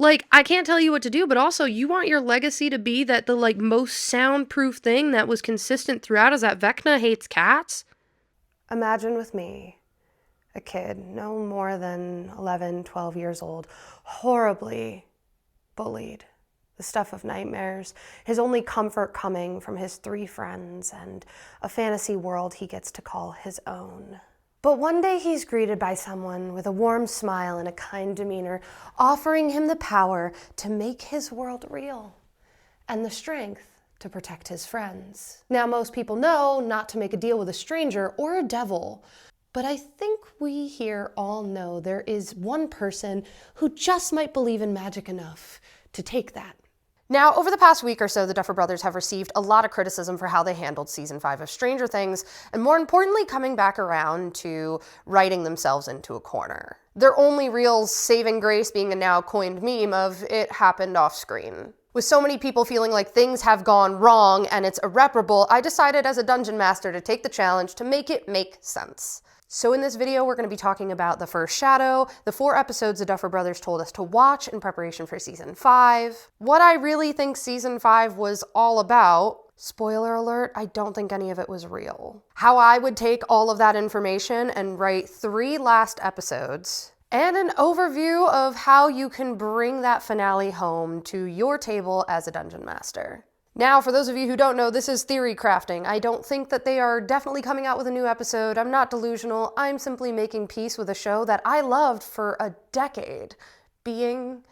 Like, I can't tell you what to do, but also you want your legacy to be that the, like, most soundproof thing that was consistent throughout is that Vecna hates cats? Imagine with me, a kid, no more than 11, 12 years old, horribly bullied. The stuff of nightmares, his only comfort coming from his 3 friends and a fantasy world he gets to call his own. But one day he's greeted by someone with a warm smile and a kind demeanor, offering him the power to make his world real and the strength to protect his friends. Now, most people know not to make a deal with a stranger or a devil, but I think we here all know there is one person who just might believe in magic enough to take that. Now, over the past week or so, the Duffer Brothers have received a lot of criticism for how they handled season 5 of Stranger Things, and more importantly, coming back around to writing themselves into a corner. Their only real saving grace being a now coined meme of "it happened off screen." With so many people feeling like things have gone wrong and it's irreparable, I decided as a dungeon master to take the challenge to make it make sense. So in this video, we're going to be talking about the first shadow, the 4 episodes the Duffer Brothers told us to watch in preparation for season 5, what I really think season 5 was all about. Spoiler alert, I don't think any of it was real. How I would take all of that information and write 3 last episodes, and an overview of how you can bring that finale home to your table as a dungeon master. Now, for those of you who don't know, this is theory crafting. I don't think that they are definitely coming out with a new episode. I'm not delusional. I'm simply making peace with a show that I loved for a decade. Being,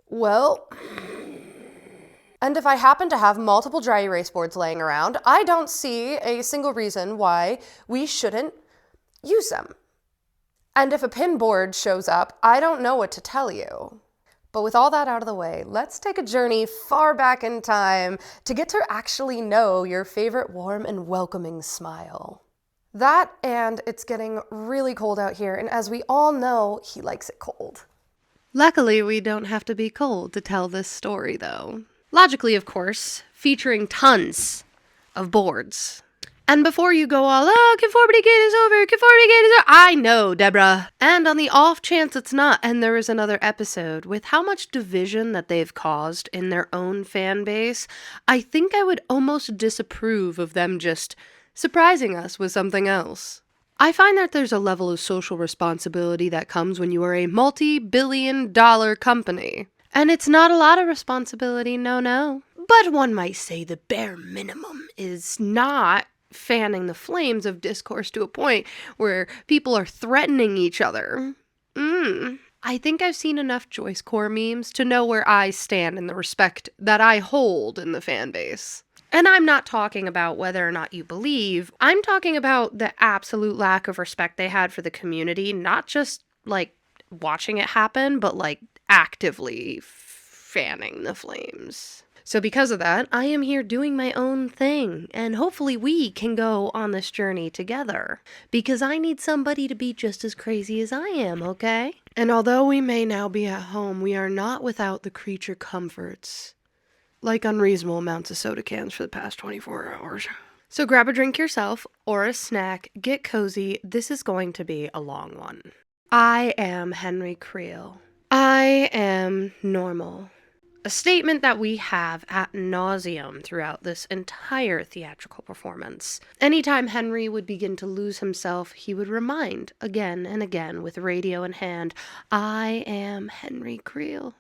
well... And if I happen to have multiple dry erase boards laying around, I don't see a single reason why we shouldn't use them. And if a pin board shows up, I don't know what to tell you. But with all that out of the way, let's take a journey far back in time to get to actually know your favorite warm and welcoming smile. That, and it's getting really cold out here, and as we all know, he likes it cold. Luckily, we don't have to be cold to tell this story, though. Logically, of course, featuring tons of boards. And before you go all, conformity gate is over, conformity gate is over, I know, Deborah. And on the off chance it's not, and there is another episode, with how much division that they've caused in their own fan base, I think I would almost disapprove of them just surprising us with something else. I find that there's a level of social responsibility that comes when you are a multi-billion-dollar company. And it's not a lot of responsibility, no. But one might say the bare minimum is not fanning the flames of discourse to a point where people are threatening each other. I think I've seen enough Joyce Core memes to know where I stand in the respect that I hold in the fan base. And I'm not talking about whether or not you believe, I'm talking about the absolute lack of respect they had for the community, not just, like, watching it happen, but, like, actively fanning the flames. So because of that, I am here doing my own thing, and hopefully we can go on this journey together. Because I need somebody to be just as crazy as I am, okay? And although we may now be at home, we are not without the creature comforts. Like unreasonable amounts of soda cans for the past 24 hours. So grab a drink yourself, or a snack, get cozy, this is going to be a long one. I am Henry Creel. I am normal. A statement that we have ad nauseum throughout this entire theatrical performance. Anytime Henry would begin to lose himself, he would remind again and again with radio in hand, I am Henry Creel,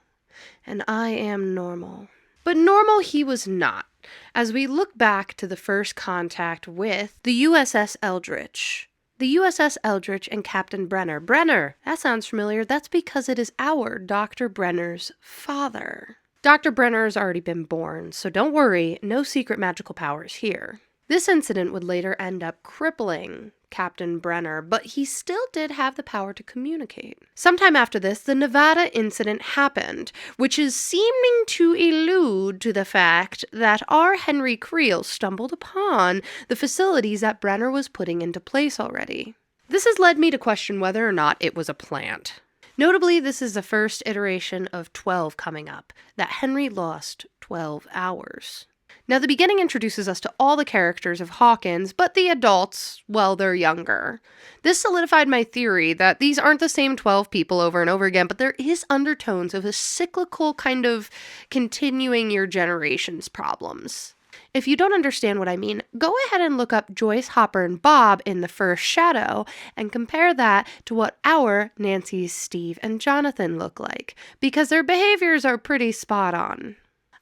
and I am normal. But normal he was not, as we look back to the first contact with the USS Eldritch. The USS Eldritch and Captain Brenner. Brenner, that sounds familiar. That's because it is our Dr. Brenner's father. Dr. Brenner has already been born, so don't worry, no secret magical powers here. This incident would later end up crippling Captain Brenner, but he still did have the power to communicate. Sometime after this, the Nevada incident happened, which is seeming to allude to the fact that our Henry Creel stumbled upon the facilities that Brenner was putting into place already. This has led me to question whether or not it was a plant. Notably, this is the first iteration of 12 coming up, that Henry lost 12 hours. Now, the beginning introduces us to all the characters of Hawkins, but the adults, well, they're younger. This solidified my theory that these aren't the same 12 people over and over again, but there is undertones of a cyclical kind of continuing your generations problems. If you don't understand what I mean, go ahead and look up Joyce, Hopper, and Bob in the first Shadow and compare that to what our Nancy, Steve, and Jonathan look like, because their behaviors are pretty spot on.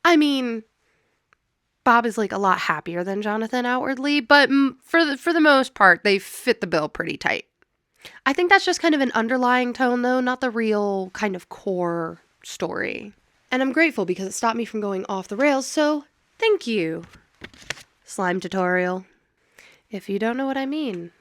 I mean, Bob is like a lot happier than Jonathan outwardly, but for the most part, they fit the bill pretty tight. I think that's just kind of an underlying tone, though, not the real kind of core story. And I'm grateful because it stopped me from going off the rails, so thank you, slime tutorial. If you don't know what I mean,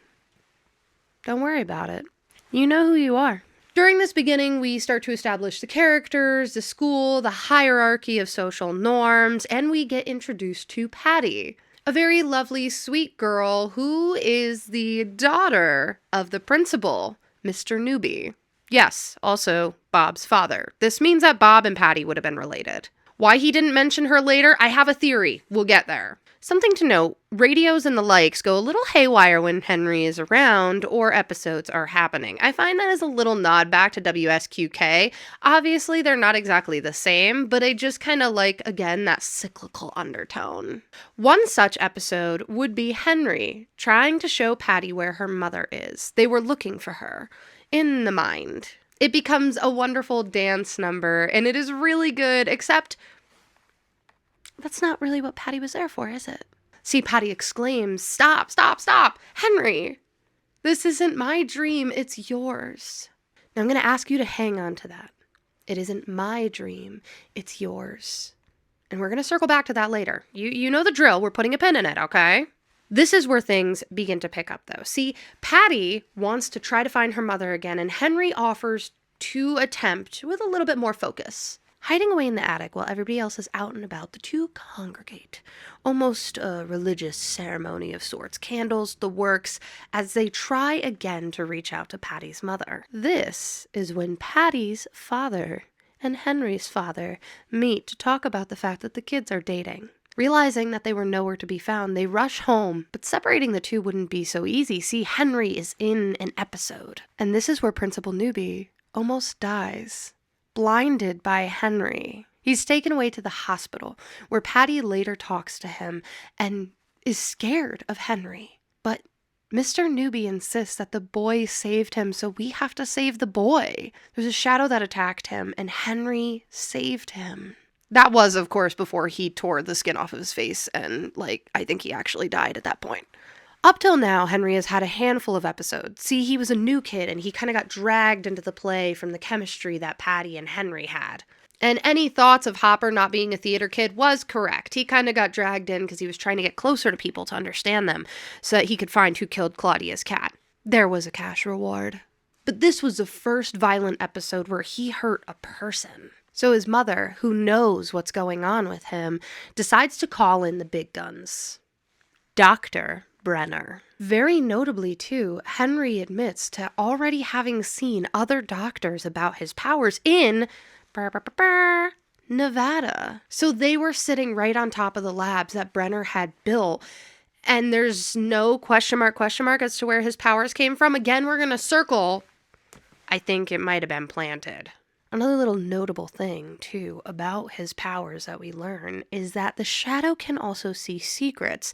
don't worry about it. You know who you are. During this beginning, we start to establish the characters, the school, the hierarchy of social norms, and we get introduced to Patty, a very lovely, sweet girl who is the daughter of the principal, Mr. Knigobi. Yes, also Bob's father. This means that Bob and Patty would have been related. Why he didn't mention her later, I have a theory. We'll get there. Something to note, radios and the likes go a little haywire when Henry is around or episodes are happening. I find that as a little nod back to WSQK. Obviously, they're not exactly the same, but I just kind of like, again, that cyclical undertone. One such episode would be Henry trying to show Patty where her mother is. They were looking for her in the mind. It becomes a wonderful dance number, and it is really good, except that's not really what Patty was there for, is it? See, Patty exclaims, "Stop, stop, stop! Henry! This isn't my dream, it's yours." Now I'm going to ask you to hang on to that. It isn't my dream, it's yours. And we're going to circle back to that later. You know the drill, we're putting a pin in it, okay? This is where things begin to pick up, though. See, Patty wants to try to find her mother again, and Henry offers to attempt with a little bit more focus. Hiding away in the attic while everybody else is out and about, the two congregate. Almost a religious ceremony of sorts, candles, the works, as they try again to reach out to Patty's mother. This is when Patty's father and Henry's father meet to talk about the fact that the kids are dating. Realizing that they were nowhere to be found, they rush home, but separating the two wouldn't be so easy. See, Henry is in an episode, and this is where Principal Knigobi almost dies. Blinded by Henry. He's taken away to the hospital, where Patty later talks to him and is scared of Henry. But Mr. Knigobi insists that the boy saved him, so we have to save the boy. There's a shadow that attacked him, and Henry saved him. That was, of course, before he tore the skin off of his face, and, I think he actually died at that point. Up till now, Henry has had a handful of episodes. See, he was a new kid, and he kind of got dragged into the play from the chemistry that Patty and Henry had. And any thoughts of Hopper not being a theater kid was correct. He kind of got dragged in because he was trying to get closer to people to understand them, so that he could find who killed Claudia's cat. There was a cash reward. But this was the first violent episode where he hurt a person. So his mother, who knows what's going on with him, decides to call in the big guns. Dr. Brenner. Very notably, too, Henry admits to already having seen other doctors about his powers in Nevada. So they were sitting right on top of the labs that Brenner had built, and there's no question mark as to where his powers came from. Again, we're going to circle. I think it might have been planted. Another little notable thing, too, about his powers that we learn is that the shadow can also see secrets,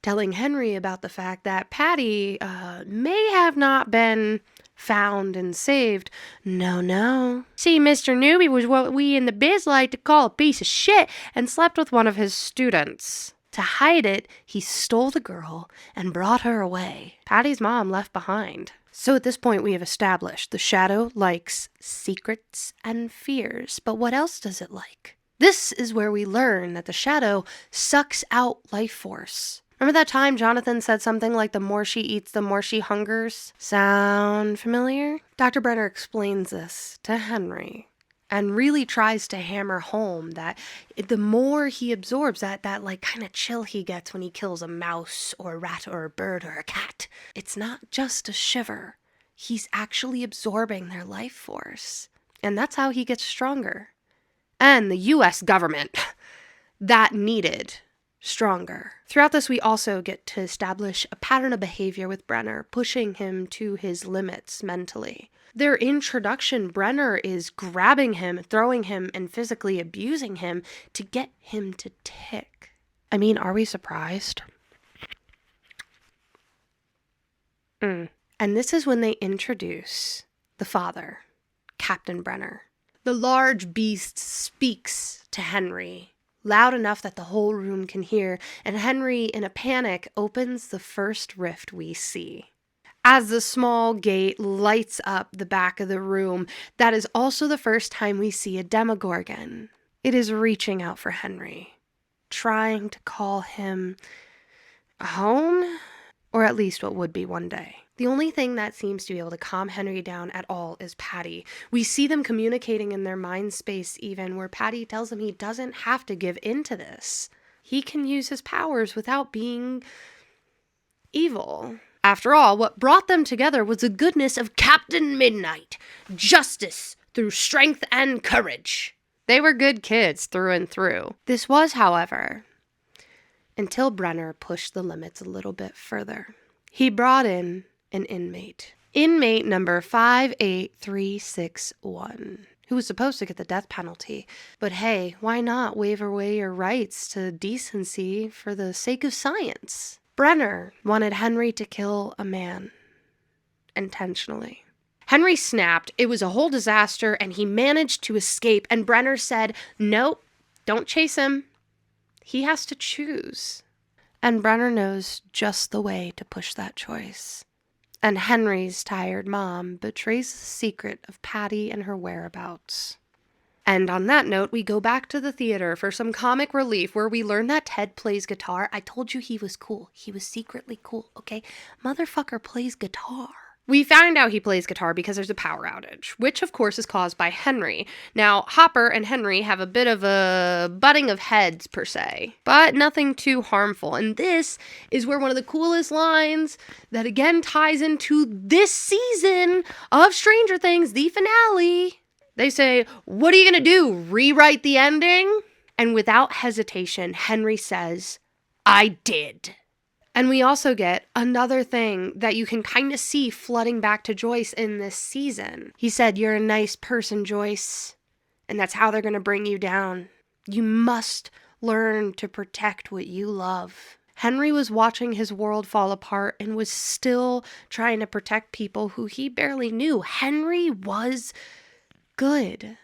telling Henry about the fact that Patty may have not been found and saved. No. See, Mr. Knigobi was what we in the biz like to call a piece of shit and slept with one of his students. To hide it, he stole the girl and brought her away. Patty's mom left behind. So at this point, we have established the shadow likes secrets and fears, but what else does it like? This is where we learn that the shadow sucks out life force. Remember that time Jonathan said something like the more she eats, the more she hungers? Sound familiar? Dr. Brenner explains this to Henry and really tries to hammer home that the more he absorbs that kind of chill he gets when he kills a mouse or a rat or a bird or a cat, it's not just a shiver. He's actually absorbing their life force. And that's how he gets stronger. And the U.S. government, that needed stronger. Throughout this, we also get to establish a pattern of behavior with Brenner, pushing him to his limits mentally. Their introduction, Brenner is grabbing him, throwing him, and physically abusing him to get him to tick. I mean, are we surprised? And this is when they introduce the father, Captain Brenner. The large beast speaks to Henry, loud enough that the whole room can hear, and Henry, in a panic, opens the first rift we see. As the small gate lights up the back of the room, that is also the first time we see a Demogorgon. It is reaching out for Henry, trying to call him home, or at least what would be one day. The only thing that seems to be able to calm Henry down at all is Patty. We see them communicating in their mind space even, where Patty tells him he doesn't have to give in to this. He can use his powers without being evil. After all, what brought them together was the goodness of Captain Midnight, justice through strength and courage. They were good kids through and through. This was, however, until Brenner pushed the limits a little bit further. He brought in an inmate. Inmate number 58361, who was supposed to get the death penalty. But hey, why not waive away your rights to decency for the sake of science? Brenner wanted Henry to kill a man. Intentionally. Henry snapped. It was a whole disaster, and he managed to escape, and Brenner said, "Nope, don't chase him. He has to choose." And Brenner knows just the way to push that choice. And Henry's tired mom betrays the secret of Patty and her whereabouts. And on that note, we go back to the theater for some comic relief where we learn that Ted plays guitar. I told you he was cool. He was secretly cool, okay? Motherfucker plays guitar. We find out he plays guitar because there's a power outage, which of course is caused by Henry. Now, Hopper and Henry have a bit of a butting of heads per se, but nothing too harmful. And this is where one of the coolest lines that again ties into this season of Stranger Things, the finale. They say, "What are you gonna do, rewrite the ending?" And without hesitation, Henry says, "I did." And we also get another thing that you can kind of see flooding back to Joyce in this season. He said, "You're a nice person, Joyce, and that's how they're going to bring you down. You must learn to protect what you love." Henry was watching his world fall apart and was still trying to protect people who he barely knew. Henry was good.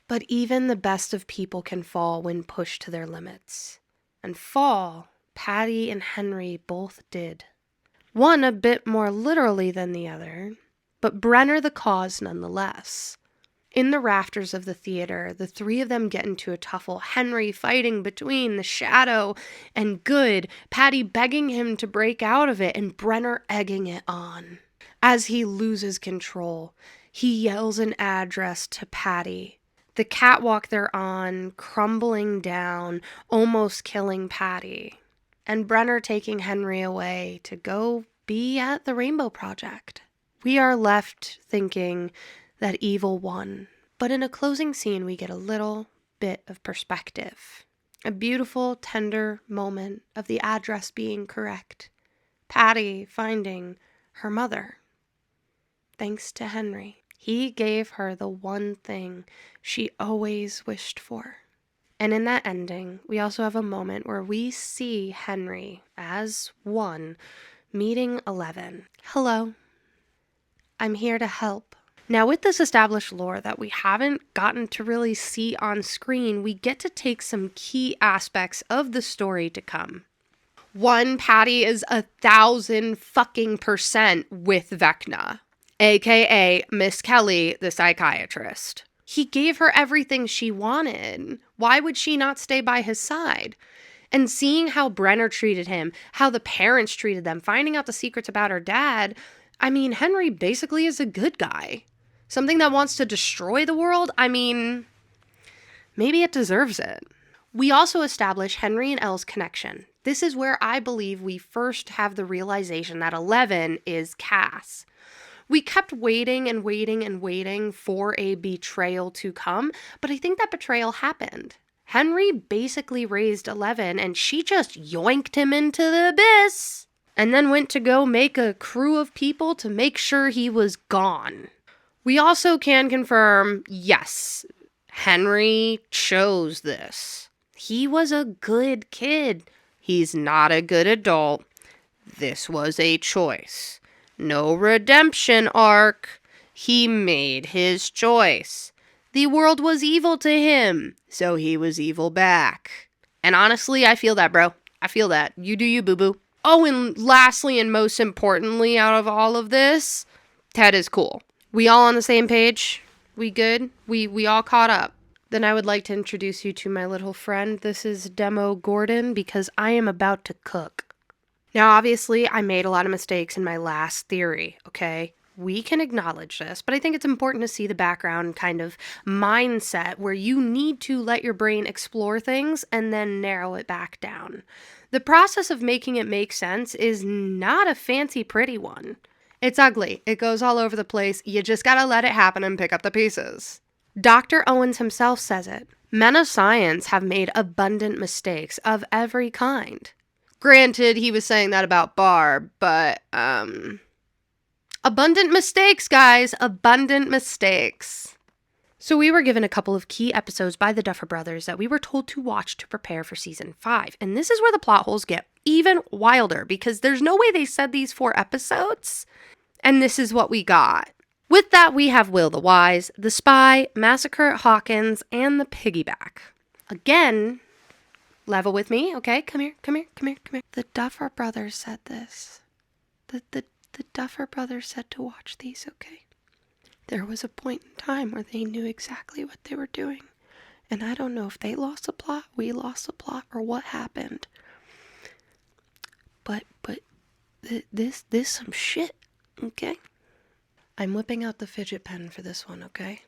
But even the best of people can fall when pushed to their limits. And fall, Patty and Henry both did. One a bit more literally than the other, but Brenner the cause nonetheless. In the rafters of the theater, the three of them get into a tuffle, Henry fighting between the shadow and good, Patty begging him to break out of it, and Brenner egging it on. As he loses control, he yells an address to Patty. The catwalk they're on crumbling down, almost killing Patty. And Brenner taking Henry away to go be at the Rainbow Project. We are left thinking that evil won. But in a closing scene, we get a little bit of perspective. A beautiful, tender moment of the address being correct. Patty finding her mother. Thanks to Henry. He gave her the one thing she always wished for. And in that ending, we also have a moment where we see Henry, as one, meeting 11. "Hello. I'm here to help." Now, with this established lore that we haven't gotten to really see on screen, we get to take some key aspects of the story to come. One, Patty is 1,000% with Vecna, aka Miss Kelly, the psychiatrist. He gave her everything she wanted. Why would she not stay by his side? And seeing how Brenner treated him, how the parents treated them, finding out the secrets about her dad, I mean, Henry basically is a good guy. Something that wants to destroy the world? I mean, maybe it deserves it. We also establish Henry and Elle's connection. This is where I believe we first have the realization that 11 is Cass. We kept waiting and waiting and waiting for a betrayal to come, but I think that betrayal happened. Henry basically raised 11 and she just yoinked him into the abyss and then went to go make a crew of people to make sure he was gone. We also can confirm, yes, Henry chose this. He was a good kid. He's not a good adult. This was a choice. No redemption arc. He made his choice. The world was evil to him, so he was evil back. And honestly, I feel that, bro. I feel that. You do you, boo-boo. Oh, and lastly and most importantly out of all of this, Ted is cool. We all on the same page? We good? We all caught up? Then I would like to introduce you to my little friend. This is Demo Gordon because I am about to cook. Now, obviously, I made a lot of mistakes in my last theory, okay? We can acknowledge this, but I think it's important to see the background kind of mindset where you need to let your brain explore things and then narrow it back down. The process of making it make sense is not a fancy, pretty one. It's ugly. It goes all over the place. You just gotta let it happen and pick up the pieces. Dr. Owens himself says it. Men of science have made abundant mistakes of every kind. Granted, he was saying that about Barb, but, abundant mistakes, guys. Abundant mistakes. So we were given a couple of key episodes by the Duffer brothers that we were told to watch to prepare for season 5. And this is where the plot holes get even wilder because there's no way they said these 4 episodes. And this is what we got. With that, we have Will the Wise, The Spy, Massacre at Hawkins, and The Piggyback. Again, level with me, okay? Come here. The Duffer brothers said this. The Duffer brothers said to watch these, okay? There was a point in time where they knew exactly what they were doing. And I don't know if they lost the plot, we lost the plot, or what happened. But this some shit, okay? I'm whipping out the fidget pen for this one, okay?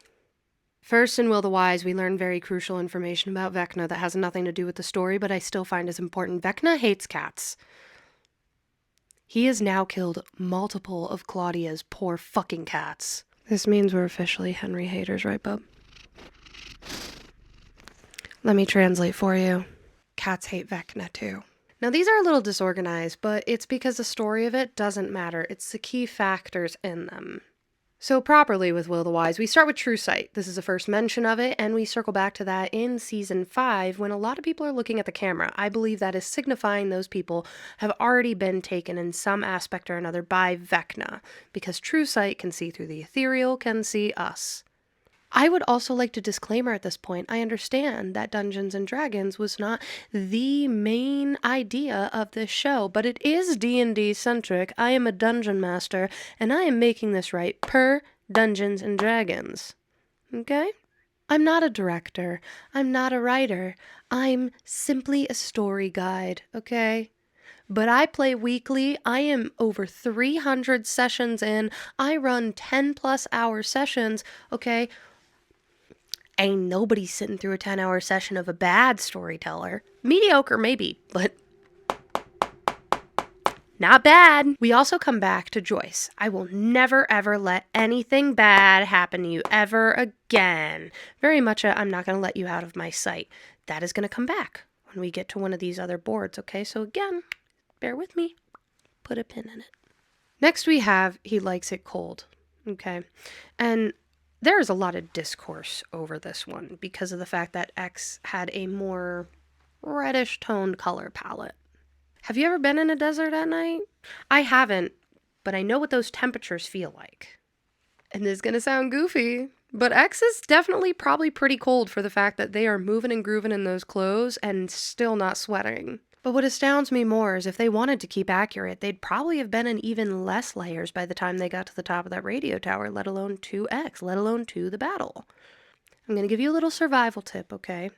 First, in Will the Wise, we learn very crucial information about Vecna that has nothing to do with the story, but I still find as important. Vecna hates cats. He has now killed multiple of Claudia's poor fucking cats. This means we're officially Henry haters, right, bub? Let me translate for you. Cats hate Vecna, too. Now, these are a little disorganized, but it's because the story of it doesn't matter. It's the key factors in them. So properly with Will the Wise, we start with True Sight. This is the first mention of it, and we circle back to that in season 5 when a lot of people are looking at the camera. I believe that is signifying those people have already been taken in some aspect or another by Vecna, because True Sight can see through the ethereal, can see us. I would also like to disclaimer at this point, I understand that Dungeons & Dragons was not the main idea of this show, but it is D&D centric. I am a dungeon master, and I am making this right per Dungeons & Dragons. Okay? I'm not a director. I'm not a writer. I'm simply a story guide, okay? But I play weekly. I am over 300 sessions in. I run 10+ hour sessions, okay? Ain't nobody sitting through a 10-hour session of a bad storyteller. Mediocre, maybe, but not bad. We also come back to Joyce. I will never, ever let anything bad happen to you ever again. Very much I'm not going to let you out of my sight. That is going to come back when we get to one of these other boards, okay? So again, bear with me. Put a pin in it. Next we have He Likes It Cold, okay? And there is a lot of discourse over this one because of the fact that X had a more reddish toned color palette. Have you ever been in a desert at night? I haven't, but I know what those temperatures feel like. And this is going to sound goofy, but X is definitely probably pretty cold for the fact that they are moving and grooving in those clothes and still not sweating. But what astounds me more is if they wanted to keep accurate, they'd probably have been in even less layers by the time they got to the top of that radio tower, let alone to X, let alone to the battle. I'm going to give you a little survival tip, okay?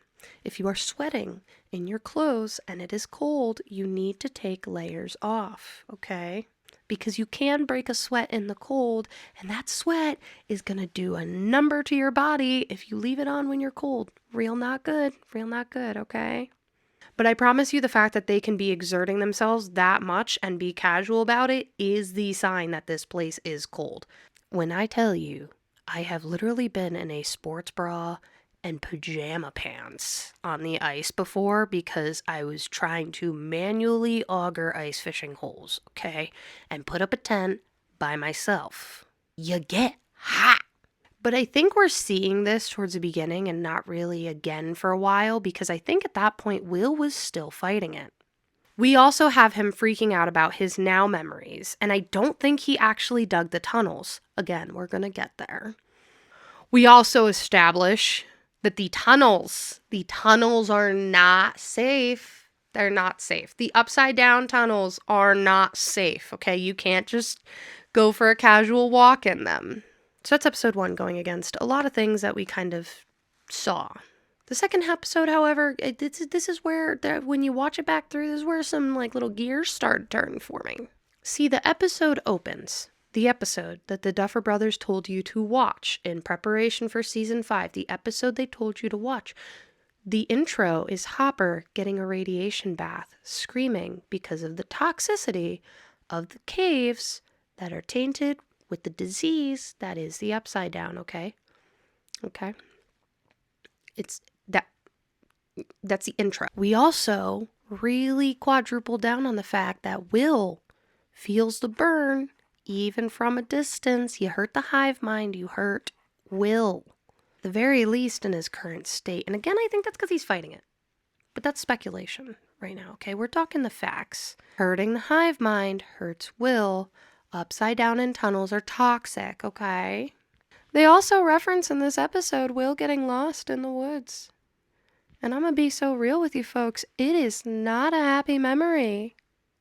If you are sweating in your clothes and it is cold, you need to take layers off, okay? Because you can break a sweat in the cold, and that sweat is going to do a number to your body if you leave it on when you're cold. Real not good, okay? But I promise you the fact that they can be exerting themselves that much and be casual about it is the sign that this place is cold. When I tell you, I have literally been in a sports bra and pajama pants on the ice before because I was trying to manually auger ice fishing holes, okay? And put up a tent by myself. You get hot. But I think we're seeing this towards the beginning and not really again for a while because I think at that point Will was still fighting it. We also have him freaking out about his now memories, and I don't think he actually dug the tunnels. Again, we're going to get there. We also establish that the tunnels are not safe. They're not safe. The upside down tunnels are not safe, okay? You can't just go for a casual walk in them. So that's episode 1, going against a lot of things that we kind of saw. The second episode, however, this is where, when you watch it back through, this is where some like little gears start turning for me. See, the episode opens. The episode that the Duffer brothers told you to watch in preparation for season 5. The episode they told you to watch. The intro is Hopper getting a radiation bath, screaming because of the toxicity of the caves that are tainted with the disease that is the upside down, okay? Okay? That's the intro. We also really quadruple down on the fact that Will feels the burn even from a distance. You hurt the hive mind, you hurt Will. The very least in his current state. And again, I think that's because he's fighting it. But that's speculation right now, okay? We're talking the facts. Hurting the hive mind hurts Will. Upside down in tunnels are toxic, okay? They also reference in this episode Will getting lost in the woods. And I'm gonna be so real with you folks, it is not a happy memory.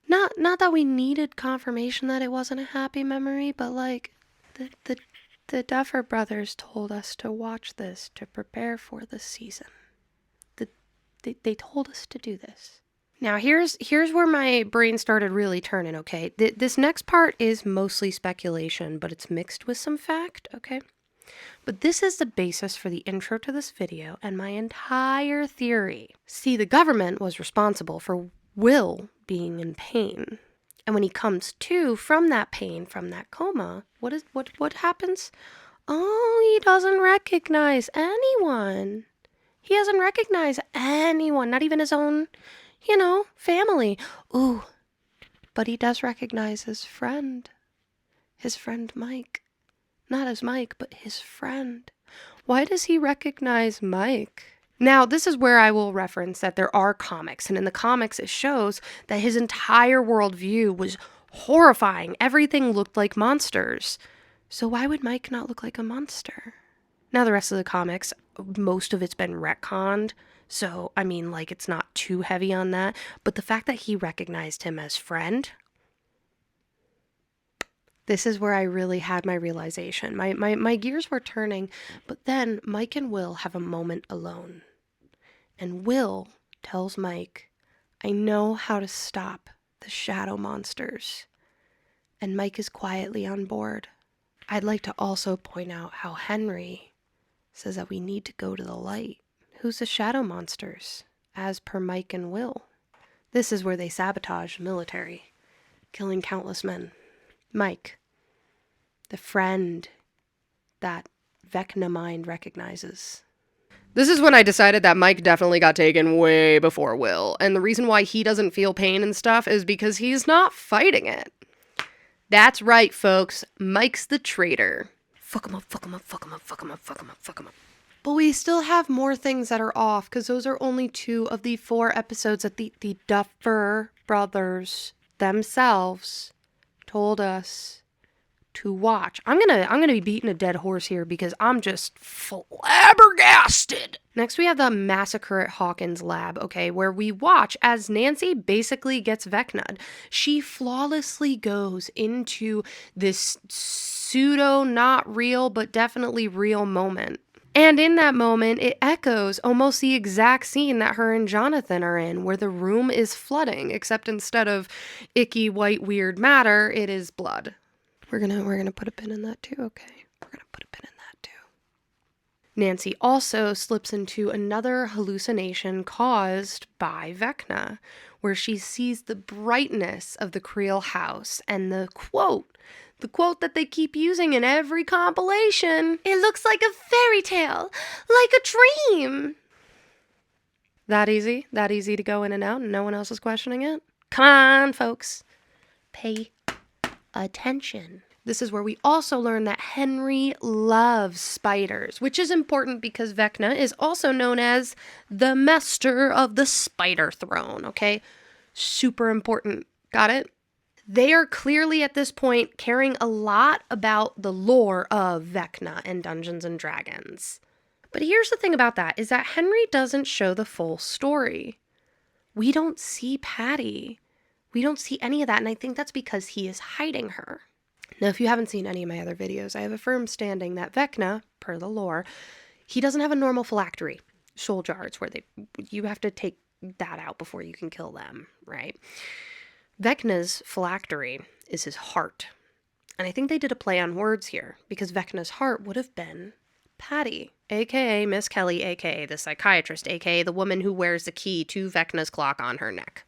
Not that we needed confirmation that it wasn't a happy memory, but like the Duffer brothers told us to watch this to prepare for the season. They told us to do this. Now here's where my brain started really turning, okay? This next part is mostly speculation, but it's mixed with some fact, okay? But this is the basis for the intro to this video and my entire theory. See, the government was responsible for Will being in pain. And when he comes to from that pain, from that coma, what happens? Oh, he doesn't recognize anyone. He doesn't recognize anyone, not even his own, family. Ooh, but he does recognize his friend Mike. Not as Mike, but his friend. Why does he recognize Mike? Now, this is where I will reference that there are comics, and in the comics it shows that his entire worldview was horrifying. Everything looked like monsters. So why would Mike not look like a monster? Now, the rest of the comics, most of it's been retconned, so, it's not too heavy on that, but the fact that he recognized him as friend, this is where I really had my realization. My gears were turning, but then Mike and Will have a moment alone. And Will tells Mike, I know how to stop the shadow monsters. And Mike is quietly on board. I'd like to also point out how Henry says that we need to go to the light. Who's the shadow monsters? As per Mike and Will. This is where they sabotage the military, killing countless men. Mike, the friend that Vecna mind recognizes. This is when I decided that Mike definitely got taken way before Will. And the reason why he doesn't feel pain and stuff is because he's not fighting it. That's right, folks. Mike's the traitor. Fuck him up, fuck him up, fuck him up, fuck him up, fuck him up, fuck him up. But we still have more things that are off, because those are only 2 of the 4 episodes that the Duffer brothers themselves told us to watch. I'm gonna be beating a dead horse here because I'm just flabbergasted. Next, we have the massacre at Hawkins' lab, okay, where we watch as Nancy basically gets Vecna'd. She flawlessly goes into this pseudo not real but definitely real moment. And in that moment, it echoes almost the exact scene that her and Jonathan are in, where the room is flooding, except instead of icky, white, weird matter, it is blood. We're gonna put a pin in that too, okay? We're gonna put a pin in that too. Nancy also slips into another hallucination caused by Vecna, where she sees the brightness of the Creel house and the quote The quote that they keep using in every compilation. It looks like a fairy tale, like a dream. That easy? That easy to go in and out and no one else is questioning it? Come on, folks. Pay attention. This is where we also learn that Henry loves spiders, which is important because Vecna is also known as the master of the spider throne, okay? Super important. Got it? They are clearly at this point caring a lot about the lore of Vecna and Dungeons and Dragons. But here's the thing about that, is that Henry doesn't show the full story. We don't see Patty. We don't see any of that, and I think that's because he is hiding her. Now, if you haven't seen any of my other videos, I have a firm standing that Vecna, per the lore, he doesn't have a normal phylactery, soul jars, where you have to take that out before you can kill them, right? Vecna's phylactery is his heart. And I think they did a play on words here, because Vecna's heart would have been Patty, a.k.a. Miss Kelly, a.k.a. the psychiatrist, a.k.a. the woman who wears the key to Vecna's clock on her neck.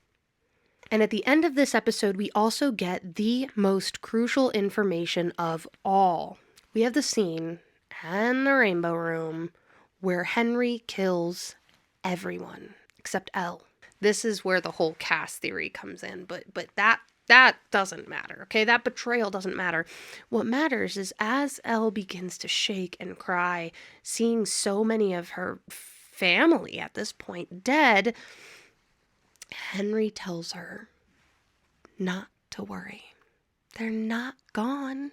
And at the end of this episode, we also get the most crucial information of all. We have the scene in the Rainbow Room where Henry kills everyone except Elle. This is where the whole cast theory comes in, but that doesn't matter, okay? That betrayal doesn't matter. What matters is as Elle begins to shake and cry, seeing so many of her family at this point dead, Henry tells her not to worry. They're not gone.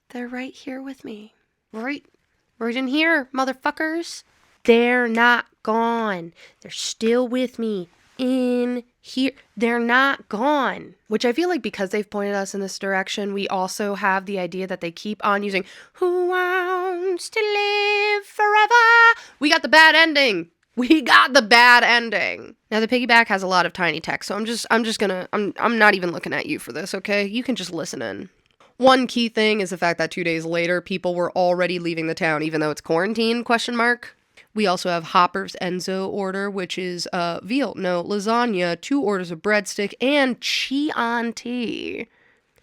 They're right here with me. Right in here, motherfuckers. They're not gone. They're still with me in here. They're not gone. Which I feel like because they've pointed us in this direction, we also have the idea that they keep on using "Who wants to live forever?" We got the bad ending. We got the bad ending. Now the piggyback has a lot of tiny text, so I'm not even looking at you for this, okay? You can just listen in. One key thing is the fact that 2 days later, people were already leaving the town, even though it's quarantine, ? We also have Hopper's Enzo order, which is veal, no, lasagna, 2 orders of breadstick, and Chianti.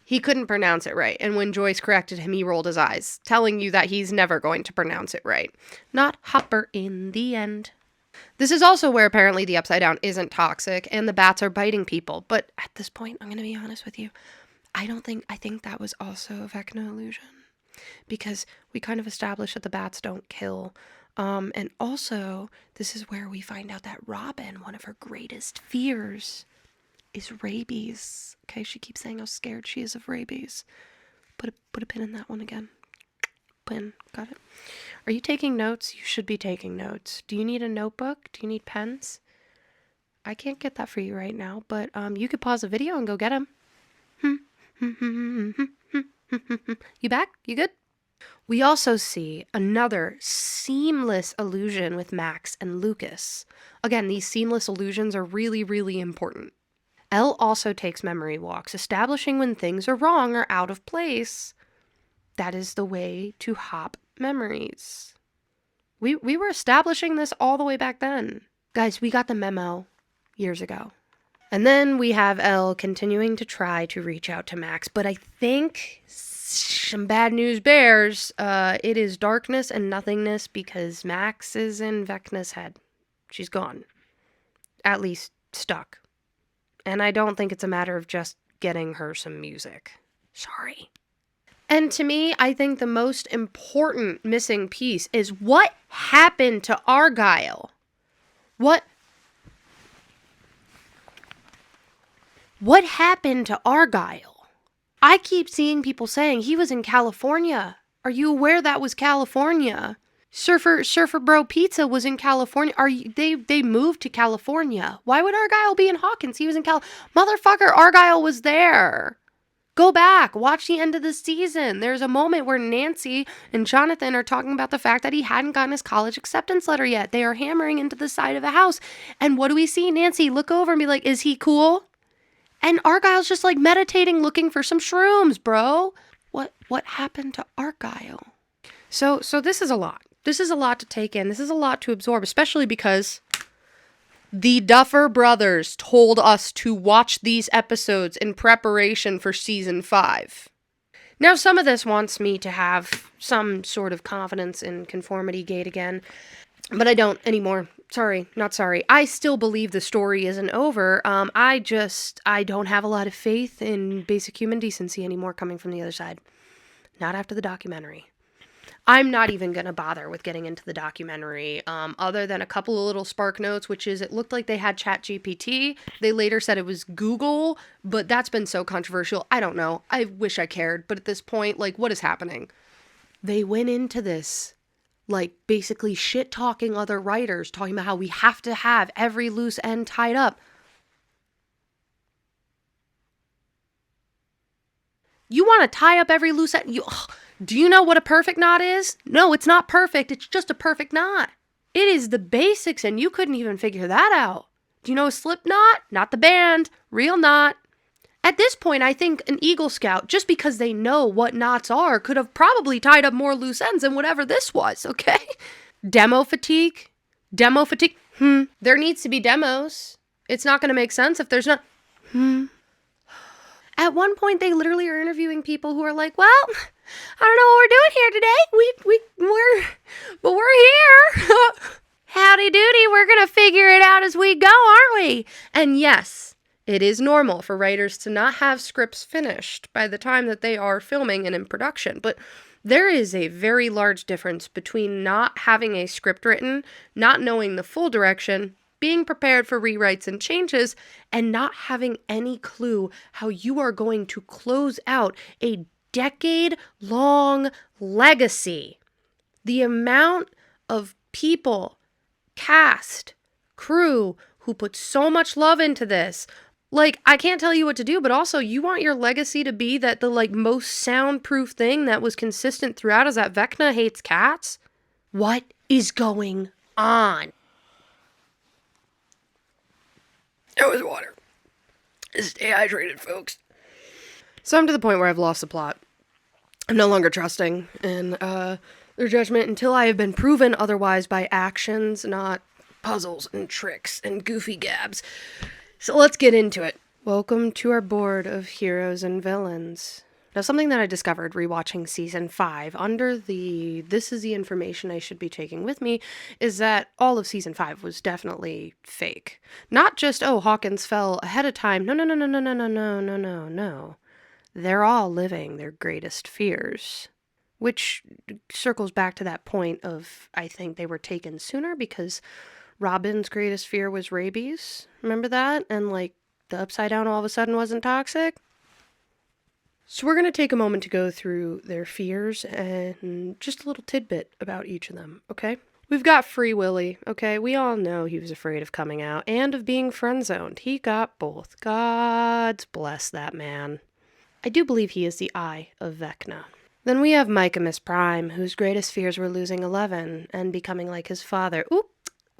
He couldn't pronounce it right, and when Joyce corrected him, he rolled his eyes, telling you that he's never going to pronounce it right. Not Hopper in the end. This is also where apparently the Upside Down isn't toxic and the bats are biting people. But at this point, I'm going to be honest with you, I think that was also a Vecna illusion. Because we kind of established that the bats don't kill. And also, this is where we find out that Robin, one of her greatest fears, is rabies. Okay, she keeps saying how scared she is of rabies. Put a pin in that one again. Pin, got it. Are you taking notes? You should be taking notes. Do you need a notebook? Do you need pens? I can't get that for you right now, but you could pause the video and go get them. You back? You good? We also see another seamless illusion with Max and Lucas. Again, these seamless illusions are really, really important. Elle also takes memory walks, establishing when things are wrong or out of place. That is the way to hop memories. We were establishing this all the way back then. Guys, we got the memo years ago. And then we have Elle continuing to try to reach out to Max, but I think some bad news bears. It is darkness and nothingness because Max is in Vecna's head. She's gone. At least stuck. And I don't think it's a matter of just getting her some music. Sorry. And to me, I think the most important missing piece is what happened to Argyle? What happened to Argyle? I keep seeing people saying he was in California. Are you aware that was California? Surfer Bro Pizza was in California. They moved to California. Why would Argyle be in Hawkins? He was in Motherfucker, Argyle was there. Go back, watch the end of the season. There's a moment where Nancy and Jonathan are talking about the fact that he hadn't gotten his college acceptance letter yet. They are hammering into the side of a house. And what do we see? Nancy look over and be like, is he cool? And Argyle's just like meditating, looking for some shrooms, bro. What happened to Argyle? So this is a lot. This is a lot to take in. This is a lot to absorb, especially because The Duffer brothers told us to watch these episodes in preparation for season 5. Now, some of this wants me to have some sort of confidence in conformity gate again, but I don't anymore. Sorry, not sorry. I still believe the story isn't over. I don't have a lot of faith in basic human decency anymore coming from the other side. Not after the documentary. I'm not even going to bother with getting into the documentary, other than a couple of little spark notes, which is it looked like they had ChatGPT. They later said it was Google, but that's been so controversial. I don't know. I wish I cared. But at this point, like, what is happening? They went into this, like, basically shit-talking other writers, talking about how we have to have every loose end tied up. You want to tie up every loose end? Do you know what a perfect knot is? No, it's not perfect. It's just a perfect knot. It is the basics, and you couldn't even figure that out. Do you know a slip knot? Not the band. Real knot. At this point, I think an Eagle Scout, just because they know what knots are, could have probably tied up more loose ends than whatever this was, okay? Demo fatigue? Demo fatigue? There needs to be demos. It's not going to make sense if there's not... At one point, they literally are interviewing people who are like, well, I don't know what we're doing here today. We're here. Howdy doody, we're going to figure it out as we go, aren't we? And yes, it is normal for writers to not have scripts finished by the time that they are filming and in production. But there is a very large difference between not having a script written, not knowing the full direction, being prepared for rewrites and changes, and not having any clue how you are going to close out a decade-long legacy. The amount of people, cast, crew, who put so much love into this. Like, I can't tell you what to do, but also you want your legacy to be that the, like, most soundproof thing that was consistent throughout is that Vecna hates cats? What is going on? It was water. Stay hydrated, folks. So I'm to the point where I've lost the plot. I'm no longer trusting in their judgment until I have been proven otherwise by actions, not puzzles and tricks and goofy gabs. So let's get into it. Welcome to our board of heroes and villains. Now, something that I discovered rewatching season 5 under the this is the information I should be taking with me is that all of season 5 was definitely fake. Not just, oh, Hawkins fell ahead of time. No. They're all living their greatest fears. Which circles back to that point of, I think they were taken sooner because Robin's greatest fear was rabies. Remember that? And, like, the Upside Down all of a sudden wasn't toxic? So we're going to take a moment to go through their fears and just a little tidbit about each of them, okay? We've got Free Willy, okay? We all know he was afraid of coming out and of being friend-zoned. He got both. God bless that man. I do believe he is the eye of Vecna. Then we have Michaemus Prime, whose greatest fears were losing 11 and becoming like his father. Oop,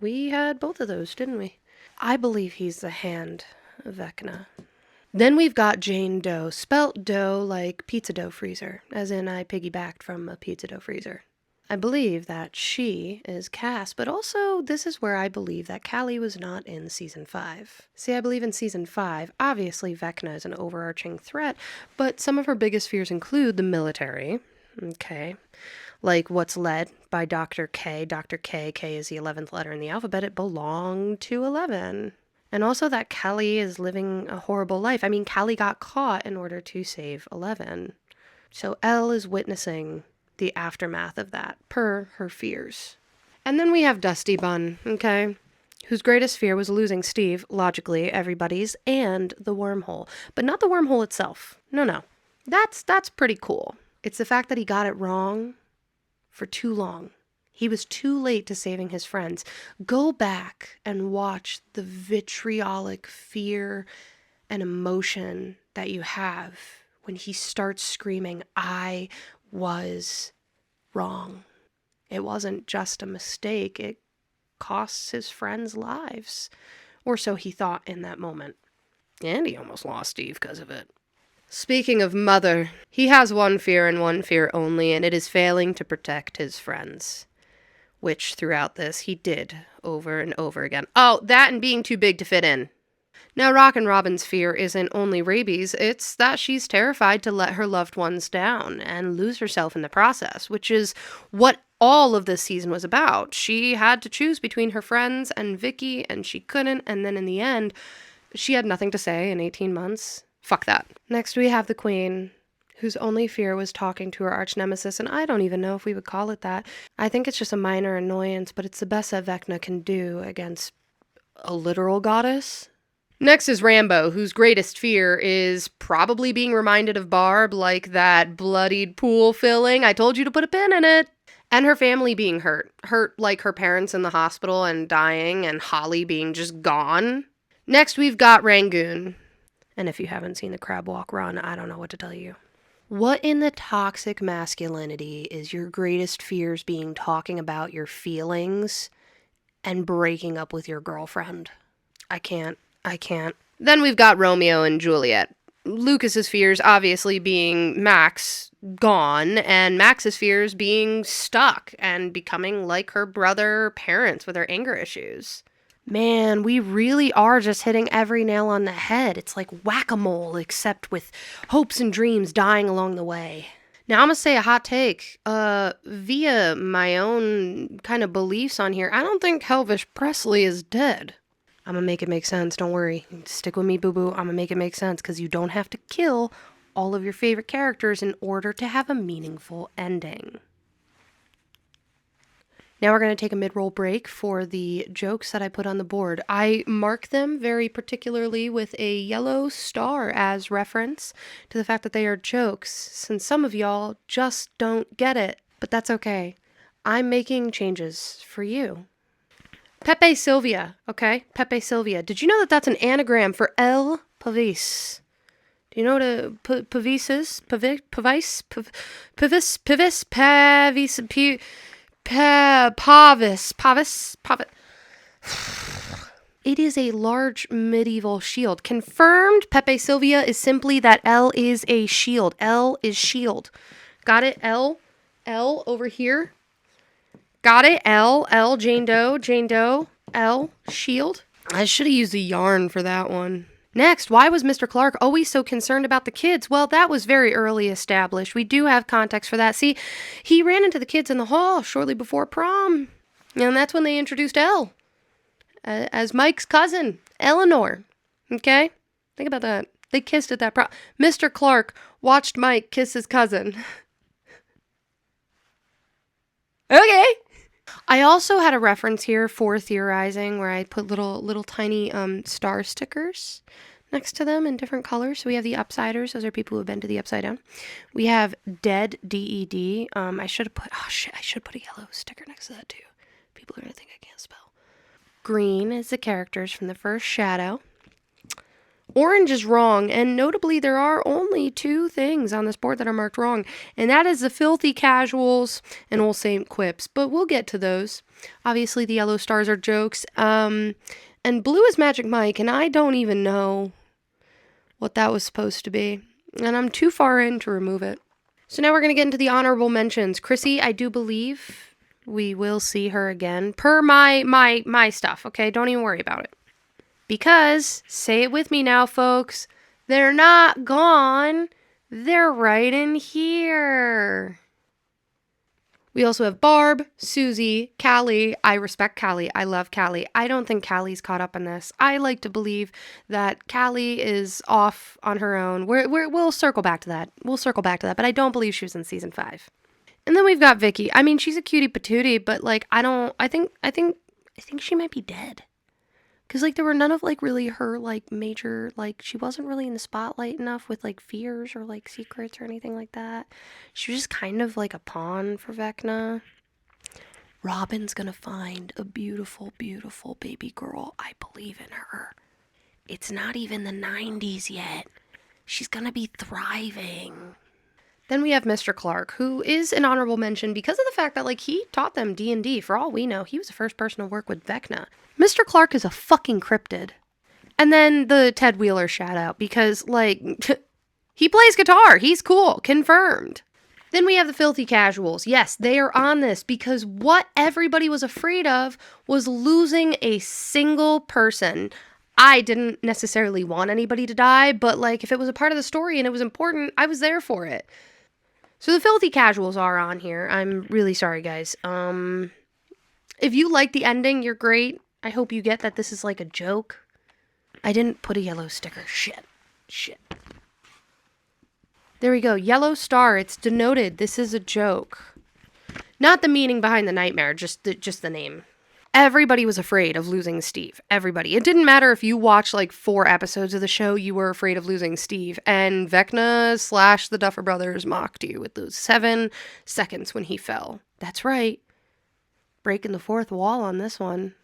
we had both of those, didn't we? I believe he's the hand of Vecna. Then we've got Jane Doe, spelt dough like pizza dough freezer, as in I piggybacked from a pizza dough freezer. I believe that she is Cass, but also this is where I believe that Callie was not in season 5. See, I believe in season 5, obviously Vecna is an overarching threat, but some of her biggest fears include the military, okay, like what's led by Dr. K. Dr. K is the 11th letter in the alphabet, it belonged to 11. And also that Callie is living a horrible life. I mean, Callie got caught in order to save 11. So Elle is witnessing the aftermath of that, per her fears. And then we have Dusty Bun, okay, whose greatest fear was losing Steve, logically, everybody's, and the wormhole. But not the wormhole itself. No. That's pretty cool. It's the fact that he got it wrong for too long. He was too late to saving his friends. Go back and watch the vitriolic fear and emotion that you have when he starts screaming, I was wrong. It wasn't just a mistake. It costs his friends' lives. Or so he thought in that moment. And he almost lost Steve because of it. Speaking of mother, he has one fear and one fear only, and it is failing to protect his friends. which throughout this he did over and over again. Oh, that and being too big to fit in. Now, Rockin' Robin's fear isn't only rabies, it's that she's terrified to let her loved ones down and lose herself in the process, which is what all of this season was about. She had to choose between her friends and Vicky, and she couldn't, and then in the end, she had nothing to say in 18 months. Fuck that. Next, we have the Queen, whose only fear was talking to her arch nemesis, and I don't even know if we would call it that. I think it's just a minor annoyance, but it's the best that Vecna can do against a literal goddess. Next is Rambo, whose greatest fear is probably being reminded of Barb, like that bloodied pool filling. I told you to put a pin in it. And her family being hurt. Hurt like her parents in the hospital and dying, and Holly being just gone. Next, we've got Rangoon. And if you haven't seen the Crab Walk Run, I don't know what to tell you. What in the toxic masculinity is your greatest fears being talking about your feelings and breaking up with your girlfriend? I can't. Then we've got Romeo and Juliet. Lucas's fears obviously being Max gone, and Max's fears being stuck and becoming like her brother parents with her anger issues. Man, we really are just hitting every nail on the head. It's like whack-a-mole, except with hopes and dreams dying along the way. Now, I'm going to say a hot take. Via my own kind of beliefs on here, I don't think Elvis Presley is dead. I'm going to make it make sense. Don't worry. Stick with me, boo-boo. I'm going to make it make sense because you don't have to kill all of your favorite characters in order to have a meaningful ending. Now we're going to take a mid-roll break for the jokes that I put on the board. I mark them very particularly with a yellow star as reference to the fact that they are jokes, since some of y'all just don't get it. But that's okay. I'm making changes for you. Pepe Sylvia, okay? Pepe Sylvia. Did you know that that's an anagram for El Pavis? Do you know what a Pavis is? Pavis? Pavis. It is a large medieval shield. Confirmed, Pepe Sylvia is simply that L is a shield. L is shield. Got it? L over here. Got it? L, Jane Doe, L, shield. I should have used a yarn for that one. Next, why was Mr. Clark always so concerned about the kids? Well, that was very early established. We do have context for that. See, he ran into the kids in the hall shortly before prom. And that's when they introduced Elle as Mike's cousin, Eleanor. Okay? Think about that. They kissed at that prom. Mr. Clark watched Mike kiss his cousin. Okay. I also had a reference here for theorizing where I put little tiny star stickers next to them in different colors. So we have the Upsiders. Those are people who have been to the Upside Down. We have Dead, D-E-D. I should put a yellow sticker next to that too. People are going to think I can't spell. Green is the characters from the first Shadow. Orange is wrong, and notably there are only 2 things on this board that are marked wrong, and that is the filthy casuals and Old Saint quips, but we'll get to those. Obviously the yellow stars are jokes, and blue is Magic Mike, and I don't even know what that was supposed to be, and I'm too far in to remove it. So now we're going to get into the honorable mentions. Chrissy, I do believe we will see her again, per my stuff, okay? Don't even worry about it. Because, say it with me now, folks, they're not gone. They're right in here. We also have Barb, Susie, Callie. I respect Callie. I love Callie. I don't think Callie's caught up in this. I like to believe that Callie is off on her own. We'll circle back to that. But I don't believe she was in season 5. And then we've got Vicky. I mean, she's a cutie patootie, but like, I think she might be dead. Because, like, there were none of, like, really her, like, major, like, she wasn't really in the spotlight enough with, like, fears or, like, secrets or anything like that. She was just kind of, like, a pawn for Vecna. Robin's gonna find a beautiful, beautiful baby girl. I believe in her. It's not even the 90s yet. She's gonna be thriving. Then we have Mr. Clark, who is an honorable mention because of the fact that, like, he taught them D&D. For all we know, he was the first person to work with Vecna. Mr. Clark is a fucking cryptid. And then the Ted Wheeler shout out because, like, he plays guitar. He's cool. Confirmed. Then we have the filthy casuals. Yes, they are on this because what everybody was afraid of was losing a single person. I didn't necessarily want anybody to die, but like if it was a part of the story and it was important, I was there for it. So the filthy casuals are on here. I'm really sorry, guys. If you like the ending, you're great. I hope you get that this is like a joke. I didn't put a yellow sticker. Shit. There we go. Yellow star. It's denoted. This is a joke. Not the meaning behind the nightmare, just the name. Everybody was afraid of losing Steve. Everybody. It didn't matter if you watched like 4 episodes of the show, you were afraid of losing Steve. And Vecna / the Duffer Brothers mocked you with those 7 seconds when he fell. That's right. Breaking the 4th wall on this one.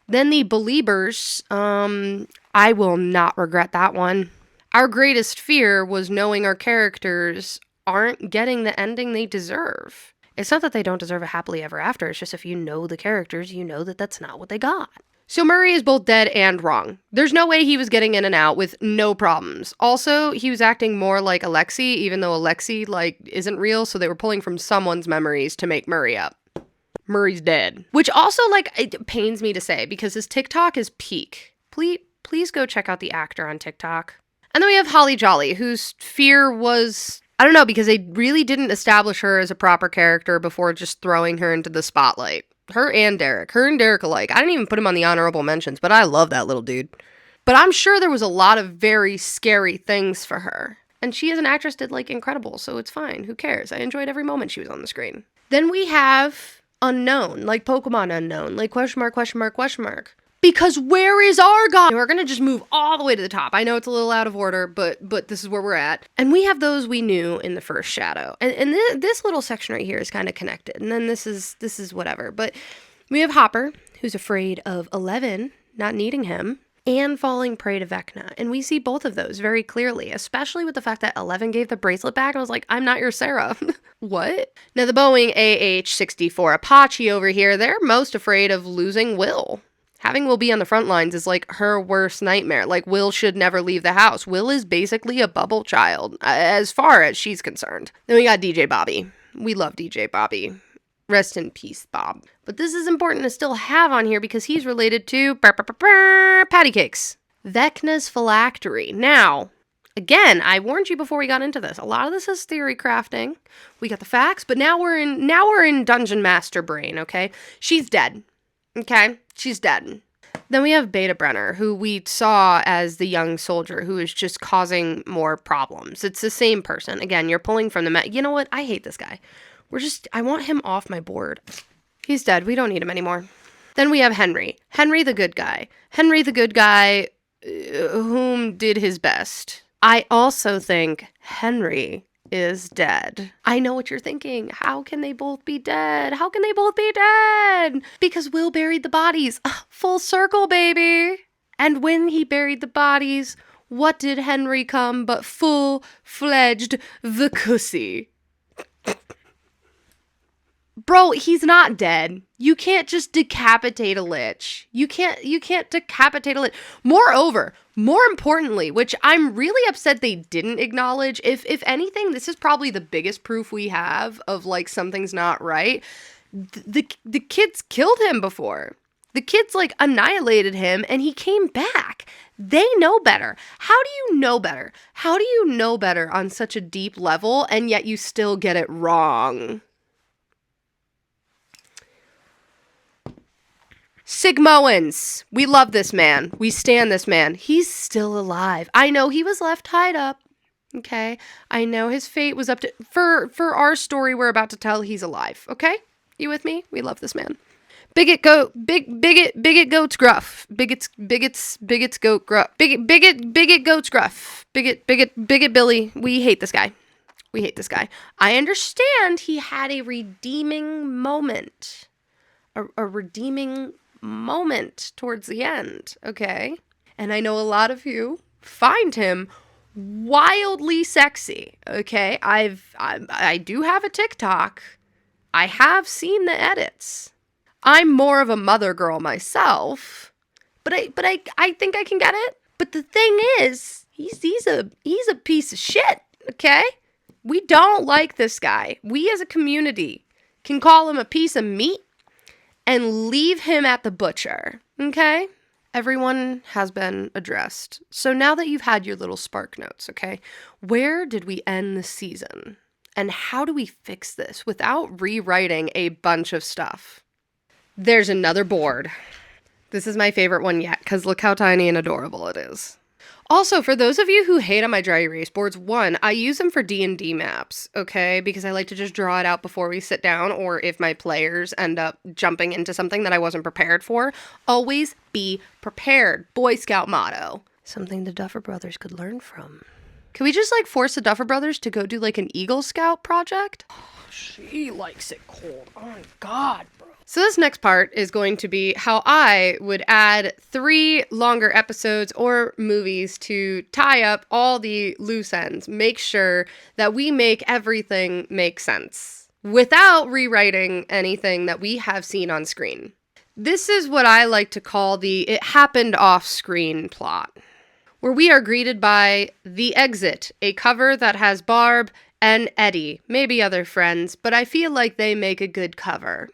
Then the Beliebers. I will not regret that one. Our greatest fear was knowing our characters aren't getting the ending they deserve. It's not that they don't deserve a happily ever after. It's just if you know the characters, you know that that's not what they got. So Murray is both dead and wrong. There's no way he was getting in and out with no problems. Also, he was acting more like Alexi, even though Alexi, like, isn't real, so they were pulling from someone's memories to make Murray up. Murray's dead. Which also, like, it pains me to say, because his TikTok is peak. Please go check out the actor on TikTok. And then we have Holly Jolly, whose fear was... I don't know, because they really didn't establish her as a proper character before just throwing her into the spotlight. Her and Derek alike. I didn't even put him on the honorable mentions, but I love that little dude. But I'm sure there was a lot of very scary things for her. And she as an actress did, like, incredible, so it's fine. Who cares? I enjoyed every moment she was on the screen. Then we have unknown, like Pokemon unknown, like question mark. Because where is Argon? We're going to just move all the way to the top. I know it's a little out of order, but this is where we're at. And we have those we knew in the first shadow. And this little section right here is kind of connected. And then this is whatever. But we have Hopper, who's afraid of 11 not needing him, and falling prey to Vecna. And we see both of those very clearly, especially with the fact that 11 gave the bracelet back and was like, I'm not your Sarah. What? Now the Boeing AH-64 Apache over here, they're most afraid of losing Will. Having Will be on the front lines is like her worst nightmare. Like, Will should never leave the house. Will is basically a bubble child, as far as she's concerned. Then we got DJ Bobby. We love DJ Bobby. Rest in peace, Bob. But this is important to still have on here because he's related to patty cakes. Vecna's phylactery. Now, again, I warned you before we got into this. A lot of this is theory crafting. We got the facts, but now we're in Dungeon Master brain, okay? She's dead. Okay? She's dead. Then we have Beta Brenner, who we saw as the young soldier who is just causing more problems. It's the same person. Again, you're pulling from the... You know what? I hate this guy. I want him off my board. He's dead. We don't need him anymore. Then we have Henry. Henry the good guy. Henry the good guy whom did his best. I also think Henry is dead. I know what you're thinking. How can they both be dead? How can they both be dead? Because Will buried the bodies. Full circle, baby. And when he buried the bodies, what did Henry come but full-fledged the cussy? Bro, he's not dead. You can't just decapitate a lich. You can't decapitate a lich. Moreover, more importantly, which I'm really upset they didn't acknowledge, if anything, this is probably the biggest proof we have of, like, something's not right. The kids killed him before. The kids, like, annihilated him, and he came back. They know better. How do you know better? How do you know better on such a deep level, and yet you still get it wrong? Sigmoans. We love this man. We stand this man. He's still alive. I know he was left tied up. Okay? I know his fate was up to... For our story we're about to tell, he's alive. Okay? You with me? We love this man. Bigot goats gruff. Bigot goats gruff. Bigot Billy. We hate this guy. I understand he had a redeeming moment. A redeeming moment towards the end, okay? And I know a lot of you find him wildly sexy, okay? I do have a TikTok. I have seen the edits. I'm more of a mother girl myself, but I think I can get it. But the thing is, he's a piece of shit, okay? We don't like this guy. We as a community can call him a piece of meat and leave him at the butcher, okay? Everyone has been addressed. So now that you've had your little spark notes, okay, where did we end the season? And how do we fix this without rewriting a bunch of stuff? There's another board. This is my favorite one yet, because look how tiny and adorable it is. Also, for those of you who hate on my dry erase boards, one, I use them for D&D maps, okay? Because I like to just draw it out before we sit down, or if my players end up jumping into something that I wasn't prepared for. Always be prepared. Boy Scout motto. Something the Duffer brothers could learn from. Can we just, force the Duffer brothers to go do, an Eagle Scout project? Oh, she likes it cold. Oh my god, bro. So this next part is going to be how I would add 3 longer episodes or movies to tie up all the loose ends. Make sure that we make everything make sense without rewriting anything that we have seen on screen. This is what I like to call the "it happened off screen" plot, where we are greeted by The Exit, a cover that has Barb and Eddie, maybe other friends, but I feel like they make a good cover.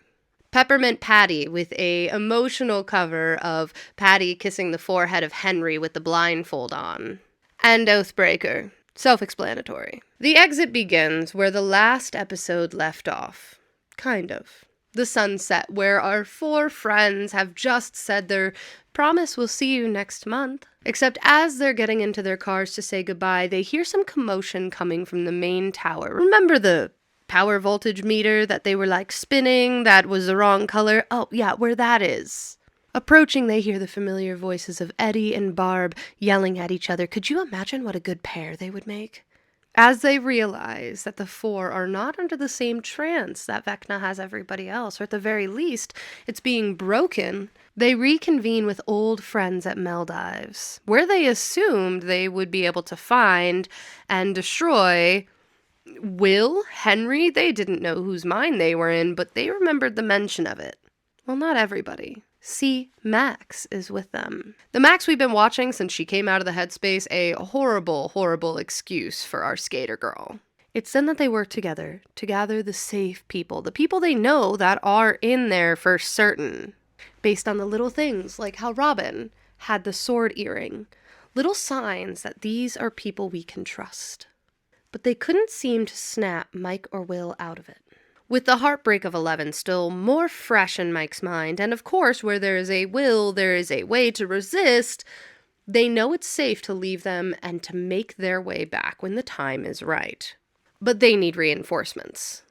Peppermint Patty with a emotional cover of Patty kissing the forehead of Henry with the blindfold on. And Oathbreaker. Self-explanatory. The Exit begins where the last episode left off. Kind of. The sunset, where our 4 friends have just said their promise we'll see you next month. Except as they're getting into their cars to say goodbye, they hear some commotion coming from the main tower. Remember the power voltage meter that they were spinning that was the wrong color? Oh yeah, where that is. Approaching, they hear the familiar voices of Eddie and Barb yelling at each other. Could you imagine what a good pair they would make? As they realize that the 4 are not under the same trance that Vecna has everybody else, or at the very least, it's being broken, they reconvene with old friends at Maldives, where they assumed they would be able to find and destroy Will, Henry. They didn't know whose mind they were in, but they remembered the mention of it. Well, not everybody. See, Max is with them. The Max we've been watching since she came out of the headspace, a horrible, horrible excuse for our skater girl. It's then that they work together to gather the safe people, the people they know that are in there for certain, based on the little things like how Robin had the sword earring, little signs that these are people we can trust. But they couldn't seem to snap Mike or Will out of it. With the heartbreak of 11 still more fresh in Mike's mind, and of course, where there is a will, there is a way to resist, they know it's safe to leave them and to make their way back when the time is right. But they need reinforcements.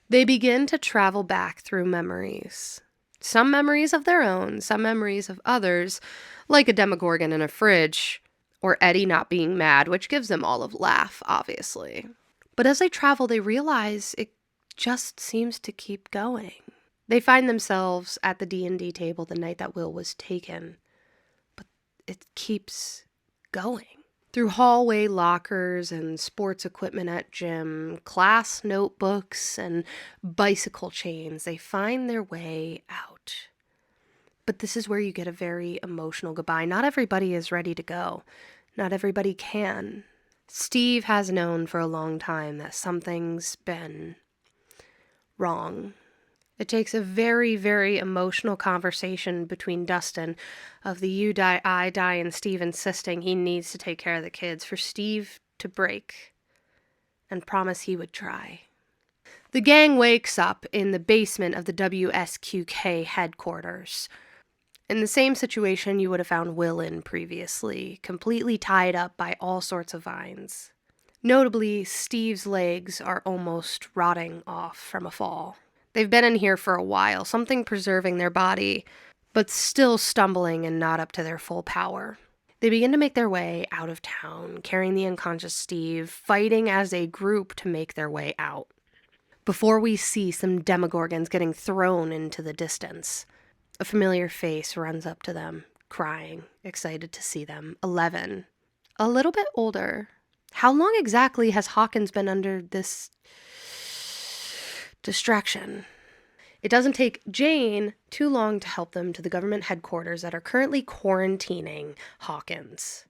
They begin to travel back through memories. Some memories of their own, some memories of others, like a Demogorgon in a fridge, or Eddie not being mad, which gives them all a laugh, obviously. But as they travel, they realize it just seems to keep going. They find themselves at the D&D table the night that Will was taken, but it keeps going. Through hallway lockers and sports equipment at gym, class notebooks and bicycle chains, they find their way out. But this is where you get a very emotional goodbye. Not everybody is ready to go. Not everybody can. Steve has known for a long time that something's been wrong. It takes a very, very emotional conversation between Dustin of the you die, I die, and Steve insisting he needs to take care of the kids, for Steve to break and promise he would try. The gang wakes up in the basement of the WSQK headquarters. In the same situation you would have found Will in previously, completely tied up by all sorts of vines. Notably, Steve's legs are almost rotting off from a fall. They've been in here for a while, something preserving their body, but still stumbling and not up to their full power. They begin to make their way out of town, carrying the unconscious Steve, fighting as a group to make their way out. Before we see some Demogorgons getting thrown into the distance, a familiar face runs up to them, crying, excited to see them. 11. A little bit older. How long exactly has Hawkins been under this distraction? It doesn't take Jane too long to help them to the government headquarters that are currently quarantining Hawkins.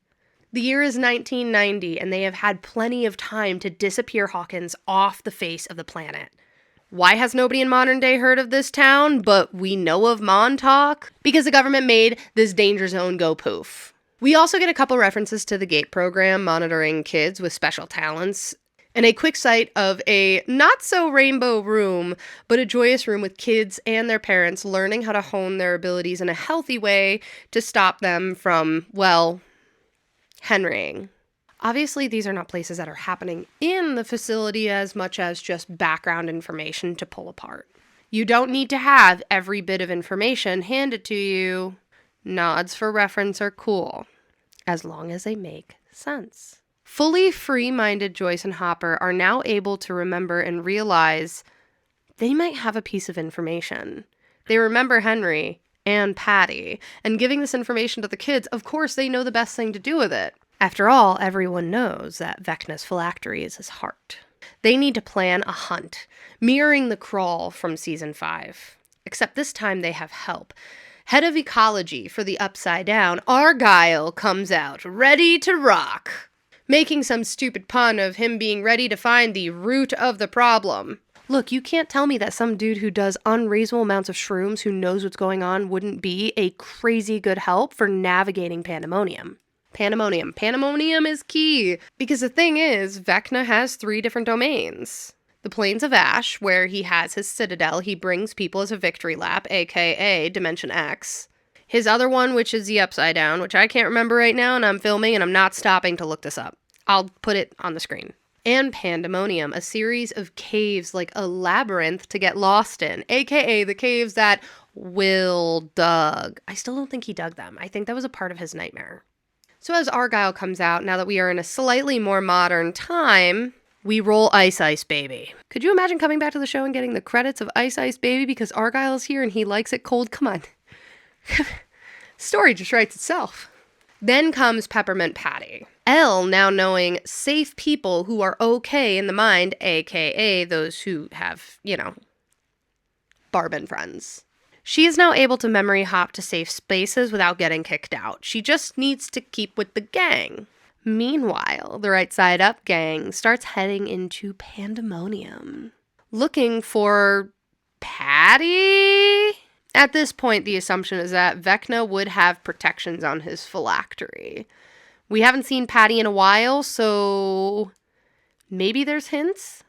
The year is 1990, and they have had plenty of time to disappear Hawkins off the face of the planet. Why has nobody in modern day heard of this town, but we know of Montauk? Because the government made this danger zone go poof. We also get a couple references to the GATE program monitoring kids with special talents, and a quick sight of a not-so-rainbow room, but a joyous room with kids and their parents learning how to hone their abilities in a healthy way to stop them from, well, Henrying. Obviously, these are not places that are happening in the facility as much as just background information to pull apart. You don't need to have every bit of information handed to you. Nods for reference are cool, as long as they make sense. Fully free-minded Joyce and Hopper are now able to remember and realize they might have a piece of information. They remember Henry and Patty, and giving this information to the kids, of course they know the best thing to do with it. After all, everyone knows that Vecna's phylactery is his heart. They need to plan a hunt, mirroring the crawl from season 5. Except this time they have help. Head of ecology for the Upside Down, Argyle, comes out, ready to rock, making some stupid pun of him being ready to find the root of the problem. Look, you can't tell me that some dude who does unreasonable amounts of shrooms who knows what's going on wouldn't be a crazy good help for navigating pandemonium. Pandemonium is key, because the thing is, Vecna has 3 different domains. The Plains of Ash, where he has his citadel, he brings people as a victory lap, aka Dimension X. His other one, which is the Upside Down, which I can't remember right now, and I'm filming, and I'm not stopping to look this up. I'll put it on the screen. And Pandemonium, a series of caves like a labyrinth to get lost in, aka the caves that Will dug. I still don't think he dug them. I think that was a part of his nightmare. So as Argyle comes out, now that we are in a slightly more modern time, we roll Ice Ice Baby. Could you imagine coming back to the show and getting the credits of Ice Ice Baby because Argyle is here and he likes it cold? Come on. Story just writes itself. Then comes Peppermint Patty. Elle, now knowing safe people who are okay in the mind, aka those who have, Barbin friends. She is now able to memory hop to safe spaces without getting kicked out. She just needs to keep with the gang. Meanwhile, the Right Side Up gang starts heading into Pandemonium, looking for Patty. At this point, the assumption is that Vecna would have protections on his phylactery. We haven't seen Patty in a while, so maybe there's hints?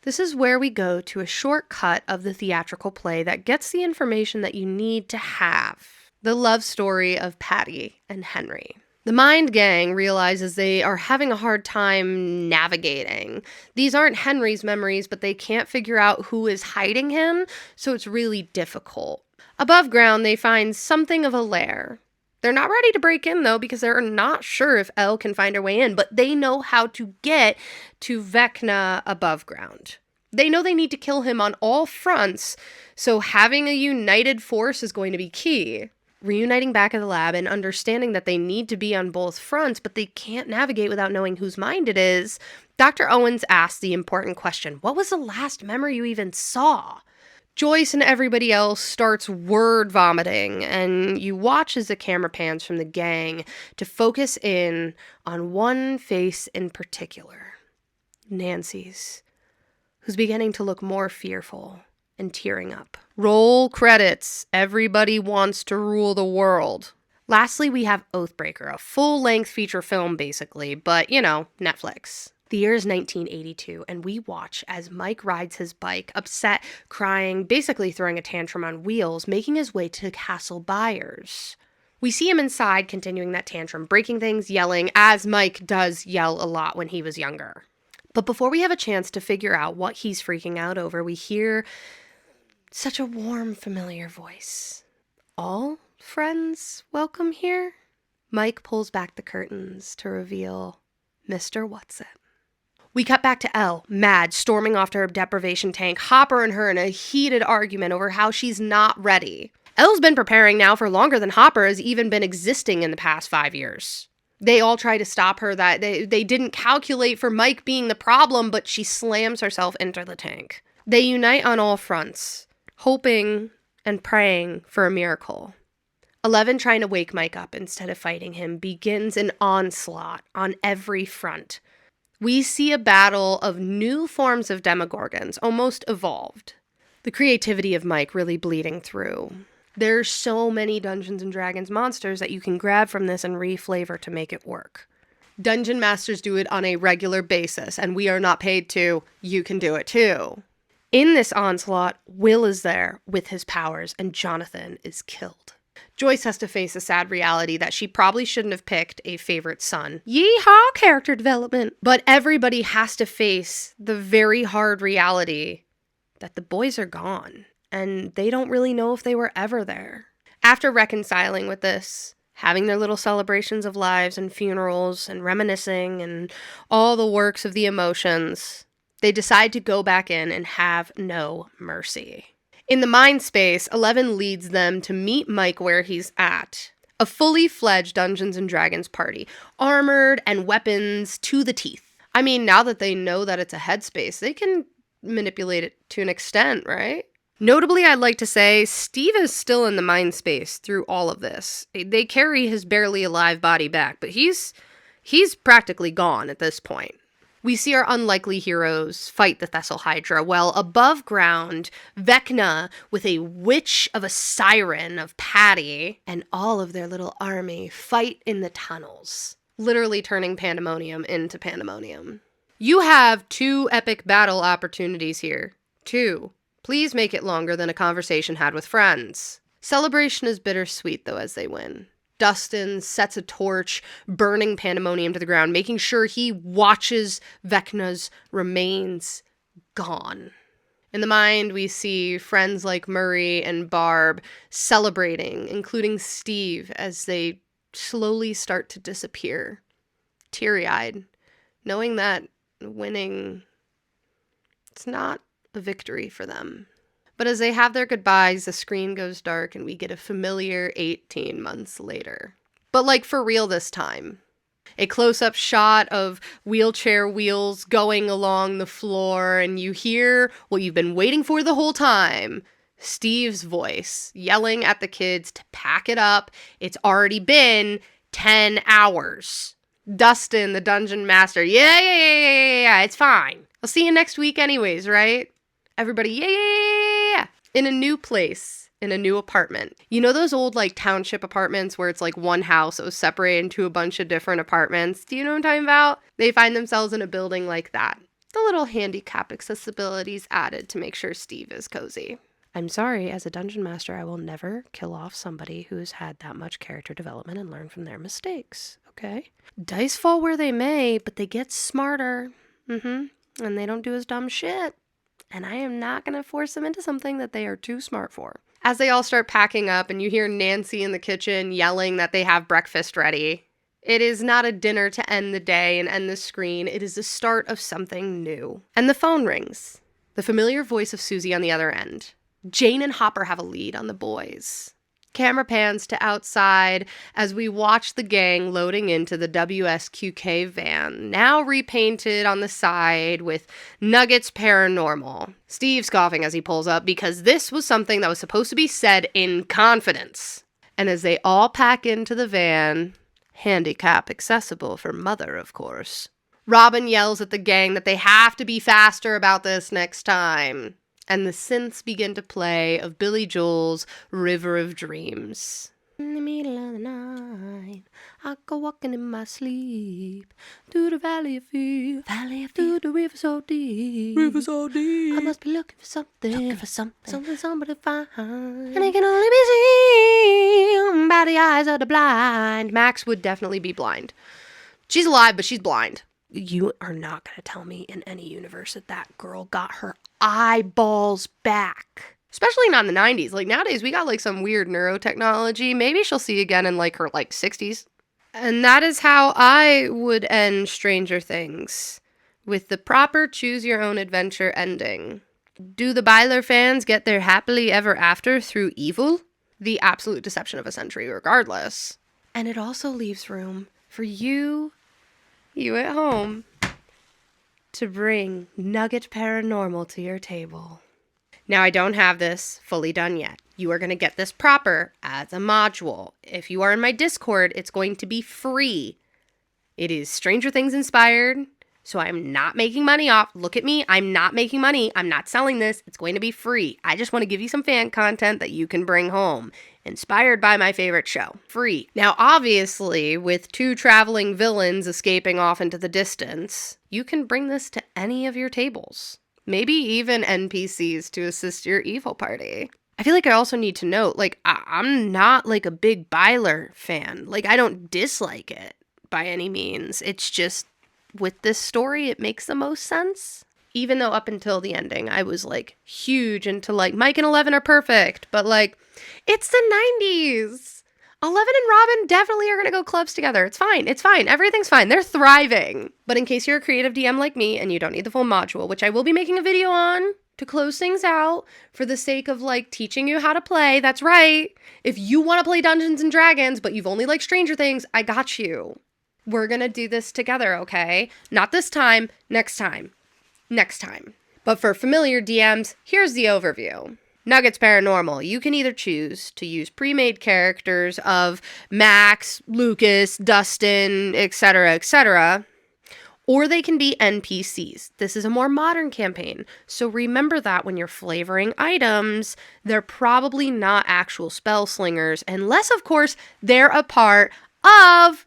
This is where we go to a short cut of the theatrical play that gets the information that you need to have. The love story of Patty and Henry. The Mind Gang realizes they are having a hard time navigating. These aren't Henry's memories, but they can't figure out who is hiding him, so it's really difficult. Above ground, they find something of a lair. They're not ready to break in, though, because they're not sure if Elle can find her way in, but they know how to get to Vecna above ground. They know they need to kill him on all fronts, so having a united force is going to be key. Reuniting back at the lab and understanding that they need to be on both fronts, but they can't navigate without knowing whose mind it is, Dr. Owens asks the important question, what was the last memory you even saw? Joyce and everybody else starts word vomiting, and you watch as the camera pans from the gang to focus in on one face in particular. Nancy's, who's beginning to look more fearful and tearing up. Roll credits. Everybody wants to rule the world. Lastly, we have Oathbreaker, a full-length feature film basically, but Netflix. The year is 1982, and we watch as Mike rides his bike, upset, crying, basically throwing a tantrum on wheels, making his way to Castle Byers. We see him inside, continuing that tantrum, breaking things, yelling, as Mike does yell a lot when he was younger. But before we have a chance to figure out what he's freaking out over, we hear such a warm, familiar voice. All friends welcome here? Mike pulls back the curtains to reveal Mr. What's-It. We cut back to Elle, mad, storming off to her deprivation tank, Hopper and her in a heated argument over how she's not ready. Elle's been preparing now for longer than Hopper has even been existing in the past 5 years. They all try to stop her, that they didn't calculate for Mike being the problem, but she slams herself into the tank. They unite on all fronts, hoping and praying for a miracle. 11, trying to wake Mike up instead of fighting him, begins an onslaught on every front. We see a battle of new forms of Demogorgons, almost evolved. The creativity of Mike really bleeding through. There's so many Dungeons & Dragons monsters that you can grab from this and reflavor to make it work. Dungeon masters do it on a regular basis, and we are not paid to. You can do it too. In this onslaught, Will is there with his powers, and Jonathan is killed. Joyce has to face a sad reality that she probably shouldn't have picked a favorite son. Yeehaw, character development! But everybody has to face the very hard reality that the boys are gone, and they don't really know if they were ever there. After reconciling with this, having their little celebrations of lives and funerals and reminiscing and all the works of the emotions, they decide to go back in and have no mercy. In the mind space, 11 leads them to meet Mike where he's at. A fully fledged Dungeons & Dragons party, armored and weapons to the teeth. I mean, now that they know that it's a headspace, they can manipulate it to an extent, right? Notably, I'd like to say, Steve is still in the mind space through all of this. They carry his barely alive body back, but he's practically gone at this point. We see our unlikely heroes fight the Thessal Hydra, while above ground, Vecna, with a witch of a siren of Patty, and all of their little army fight in the tunnels, literally turning pandemonium into pandemonium. You have 2 epic battle opportunities here. 2. Please make it longer than a conversation had with friends. Celebration is bittersweet, though, as they win. Dustin sets a torch, burning pandemonium to the ground, making sure he watches Vecna's remains gone. In the mind, we see friends like Murray and Barb celebrating, including Steve, as they slowly start to disappear, teary-eyed, knowing that winning, it's not a victory for them. But as they have their goodbyes, the screen goes dark and we get a familiar 18 months later. But like for real this time. A close-up shot of wheelchair wheels going along the floor, and you hear what you've been waiting for the whole time. Steve's voice yelling at the kids to pack it up. It's already been 10 hours. Dustin, the dungeon master, yeah, it's fine. I'll see you next week anyways, right? Everybody, yeah. In a new place, in a new apartment. You know those old, like, township apartments where it's, like, one house that was separated into a bunch of different apartments? Do you know what I'm talking about? They find themselves in a building like that. The little handicap accessibilities added to make sure Steve is cozy. I'm sorry, as a dungeon master, I will never kill off somebody who's had that much character development and learn from their mistakes, okay? Dice fall where they may, but they get smarter. And they don't do as dumb shit. And I am not going to force them into something that they are too smart for. As they all start packing up and you hear Nancy in the kitchen yelling that they have breakfast ready, it is not a dinner to end the day and end the screen. It is the start of something new. And the phone rings. The familiar voice of Susie on the other end. Jane and Hopper have a lead on the boys. Camera pans to outside as we watch the gang loading into the WSQK van, now repainted on the side with Nuggets Paranormal. Steve's coughing as he pulls up because this was something that was supposed to be said in confidence. And as they all pack into the van, handicap accessible for mother, of course, Robin yells at the gang that they have to be faster about this next time. And the synths begin to play of Billy Joel's River of Dreams. In the middle of the night, I go walking in my sleep to the valley of fear, to the river so deep, I must be looking for something, somebody to find, and it can only be seen by the eyes of the blind. Max would definitely be blind. She's alive, but she's blind. You are not going to tell me in any universe that girl got her eyeballs back. Especially not in the 90s. Like, nowadays, we got, like, some weird neurotechnology. Maybe she'll see again in, like, her, 60s. And that is how I would end Stranger Things. With the proper choose-your-own-adventure ending. Do the Byler fans get their happily ever after through evil? The absolute deception of a century, regardless. And it also leaves room for you at home, to bring Nugget Paranormal to your table. Now, I don't have this fully done yet. You are going to get this proper as a module. If you are in my Discord, it's going to be free. It is Stranger Things inspired, so I'm not making money off. Look at me. I'm not making money. I'm not selling this. It's going to be free. I just want to give you some fan content that you can bring home. Inspired by my favorite show. Free. Now, obviously, with 2 traveling villains escaping off into the distance, you can bring this to any of your tables. Maybe even NPCs to assist your evil party. I feel like I also need to note, like, I'm not like a big Byler fan. Like, I don't dislike it by any means. It's just, with this story, it makes the most sense. Even though up until the ending, I was like huge into like Mike and 11 are perfect, but like, it's the 90s. 11 and Robin definitely are going to go clubs together. It's fine. It's fine. Everything's fine. They're thriving. But in case you're a creative DM like me and you don't need the full module, which I will be making a video on to close things out for the sake of like teaching you how to play. That's right. If you want to play Dungeons and Dragons, but you've only liked Stranger Things, I got you. We're going to do this together, okay? Not this time, next time. Next time. But for familiar DMs, here's the overview. Nuggets Paranormal, you can either choose to use pre-made characters of Max, Lucas, Dustin, etc., or they can be NPCs. This is a more modern campaign, so remember that when you're flavoring items, they're probably not actual spell slingers, unless, of course, they're a part of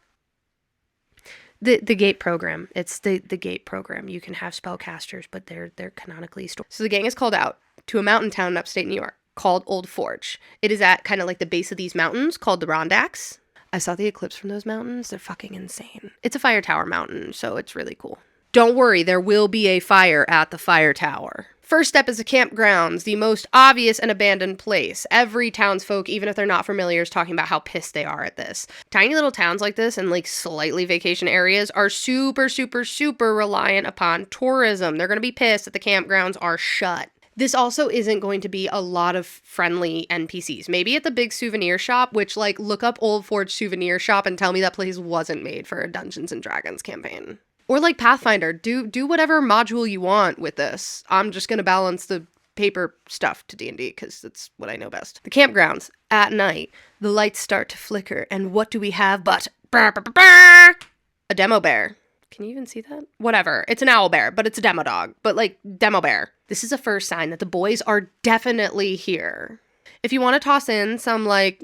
the gate program. It's the gate program. You can have spellcasters, but they're canonically stored. So the gang is called out to a mountain town in upstate New York called Old Forge. It is at kind of like the base of these mountains called the Rondacks. I saw the eclipse from those mountains. They're fucking insane. It's a fire tower mountain, so it's really cool. Don't worry, there will be a fire at the fire tower. First step is the campgrounds, the most obvious and abandoned place. Every townsfolk, even if they're not familiar, is talking about how pissed they are at this. Tiny little towns like this and like slightly vacation areas are super, super, super reliant upon tourism. They're going to be pissed that the campgrounds are shut. This also isn't going to be a lot of friendly NPCs. Maybe at the big souvenir shop, which like look up Old Forge souvenir shop and tell me that place wasn't made for a Dungeons and Dragons campaign. Or like Pathfinder, do whatever module you want with this. I'm just going to balance the paper stuff to D&D because that's what I know best. The campgrounds, at night, the lights start to flicker, and what do we have but a demo bear. Can you even see that? Whatever. It's an owl bear, but it's a demo dog. But like, demo bear. This is a first sign that the boys are definitely here. If you want to toss in some like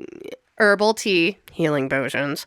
herbal tea, healing potions,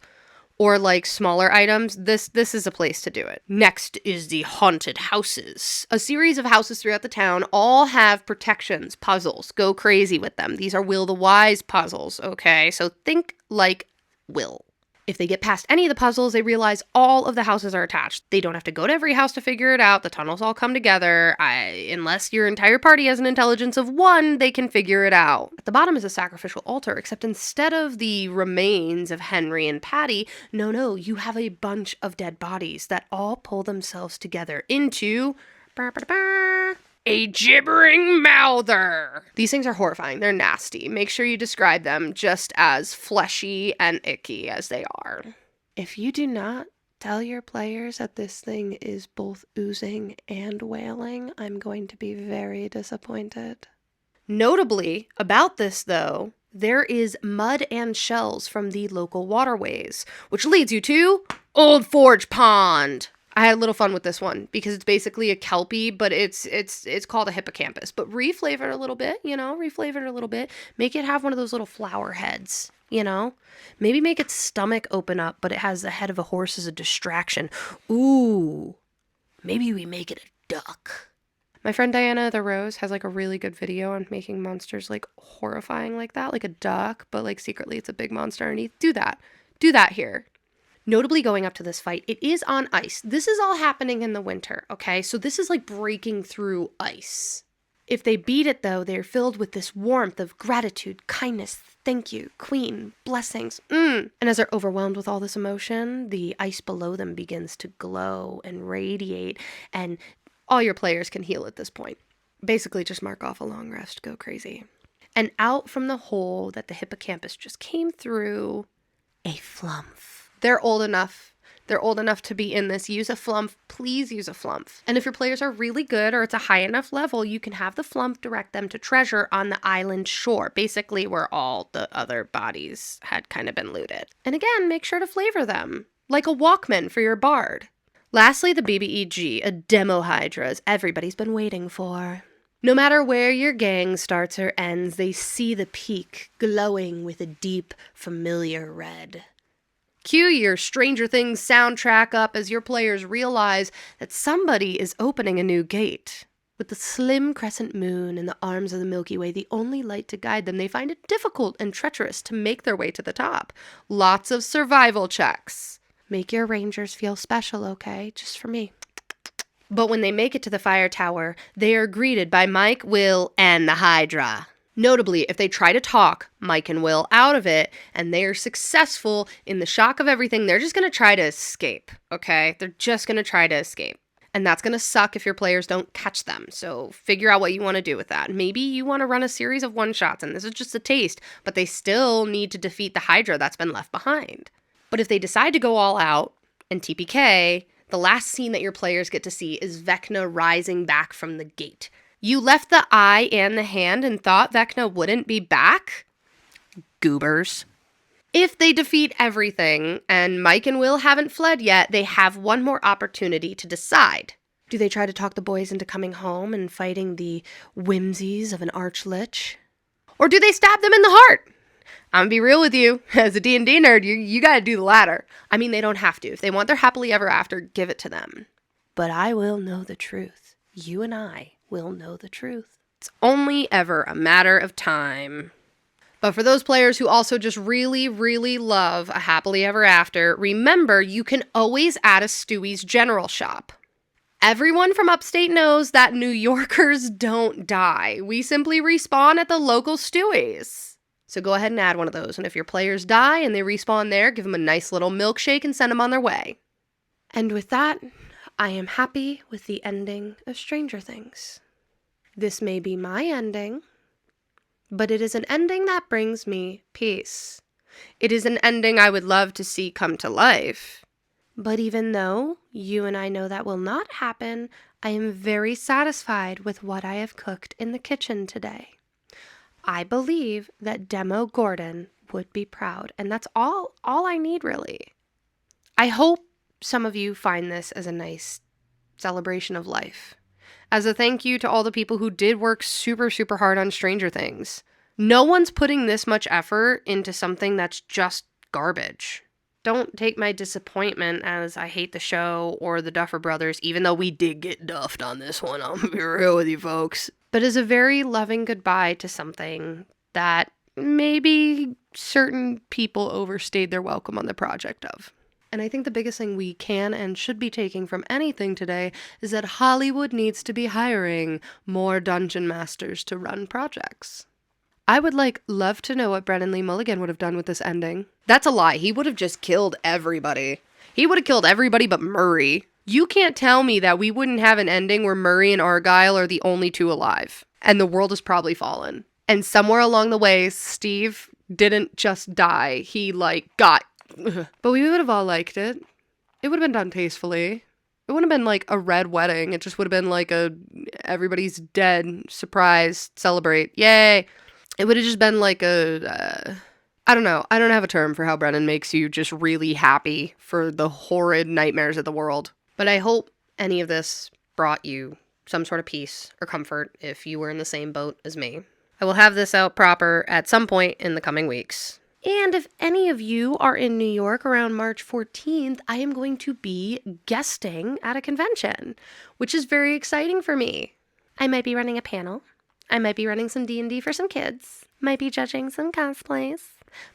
or like smaller items, this is a place to do it. Next is the haunted houses. A series of houses throughout the town all have protections, puzzles. Go crazy with them. These are Will the Wise puzzles, okay? So think like Will. If they get past any of the puzzles, they realize all of the houses are attached. They don't have to go to every house to figure it out. The tunnels all come together. Unless your entire party has an intelligence of 1, they can figure it out. At the bottom is a sacrificial altar, except instead of the remains of Henry and Patty, no, you have a bunch of dead bodies that all pull themselves together into a gibbering mouther. These things are horrifying. They're nasty. Make sure you describe them just as fleshy and icky as they are. If you do not tell your players that this thing is both oozing and wailing, I'm going to be very disappointed. Notably about this, though, there is mud and shells from the local waterways, which leads you to Old Forge Pond. I had a little fun with this one because it's basically a kelpie, but it's called a hippocampus. But reflavor it a little bit, reflavor it a little bit. Make it have one of those little flower heads, Maybe make its stomach open up, but it has the head of a horse as a distraction. Ooh, maybe we make it a duck. My friend Diana the Rose has like a really good video on making monsters like horrifying like that, like a duck, but like secretly it's a big monster underneath. Do that here. Notably going up to this fight, it is on ice. This is all happening in the winter, okay? So this is like breaking through ice. If they beat it, though, they're filled with this warmth of gratitude, kindness, thank you, queen, blessings. And as they're overwhelmed with all this emotion, the ice below them begins to glow and radiate, and all your players can heal at this point. Basically, just mark off a long rest, go crazy. And out from the hole that the hippocampus just came through, a flumph. They're old enough they're old enough to be in this, use a flump. Please use a flump. And if your players are really good or it's a high enough level, you can have the flump direct them to treasure on the island shore, basically where all the other bodies had kind of been looted. And again, make sure to flavor them, like a Walkman for your bard. Lastly, the BBEG, a demo Hydra, as everybody's been waiting for. No matter where your gang starts or ends, they see the peak glowing with a deep, familiar red. Cue your Stranger Things soundtrack up as your players realize that somebody is opening a new gate. With the slim crescent moon and the arms of the Milky Way the only light to guide them, they find it difficult and treacherous to make their way to the top. Lots of survival checks. Make your rangers feel special, okay? Just for me. But when they make it to the fire tower, they are greeted by Mike, Will, and the Hydra. Notably, if they try to talk Mike and Will out of it, and they are successful in the shock of everything, they're just going to try to escape, okay? They're just going to try to escape. And that's going to suck if your players don't catch them. So figure out what you want to do with that. Maybe you want to run a series of one-shots, and this is just a taste, but they still need to defeat the Hydra that's been left behind. But if they decide to go all out and TPK, the last scene that your players get to see is Vecna rising back from the gate. You left the eye and the hand and thought Vecna wouldn't be back? Goobers. If they defeat everything and Mike and Will haven't fled yet, they have one more opportunity to decide. Do they try to talk the boys into coming home and fighting the whimsies of an arch-lich? Or do they stab them in the heart? I'm gonna be real with you. As a D&D nerd, you gotta do the latter. I mean, they don't have to. If they want their happily ever after, give it to them. But I will know the truth. You and I will know the truth. It's only ever a matter of time. But for those players who also just really, really love a happily ever after, remember you can always add a Stewie's General Shop. Everyone from upstate knows that New Yorkers don't die. We simply respawn at the local Stewie's. So go ahead and add one of those. And if your players die and they respawn there, give them a nice little milkshake and send them on their way. And with that, I am happy with the ending of Stranger Things. This may be my ending, but it is an ending that brings me peace. It is an ending I would love to see come to life. But even though you and I know that will not happen, I am very satisfied with what I have cooked in the kitchen today. I believe that Demo Gordon would be proud, and that's all I need, really. I hope some of you find this as a nice celebration of life. As a thank you to all the people who did work super, super hard on Stranger Things. No one's putting this much effort into something that's just garbage. Don't take my disappointment as I hate the show or the Duffer Brothers, even though we did get duffed on this one. I'm gonna be real with you folks. But as a very loving goodbye to something that maybe certain people overstayed their welcome on the project of. And I think the biggest thing we can and should be taking from anything today is that Hollywood needs to be hiring more dungeon masters to run projects. I would love to know what Brennan Lee Mulligan would have done with this ending. That's a lie. He would have just killed everybody. He would have killed everybody but Murray. You can't tell me that we wouldn't have an ending where Murray and Argyle are the only two alive. And the world has probably fallen. And somewhere along the way, Steve didn't just die. He, got... But we would have all liked it. It would have been done tastefully. It wouldn't have been a red wedding. It just would have been everybody's dead, surprise, celebrate, yay. It would have just been I don't know. I don't have a term for how Brennan makes you just really happy for the horrid nightmares of the world. But I hope any of this brought you some sort of peace or comfort if you were in the same boat as me. I will have this out proper at some point in the coming weeks. And if any of you are in New York around March 14th, I am going to be guesting at a convention, which is very exciting for me. I might be running a panel. I might be running some D&D for some kids. Might be judging some cosplays.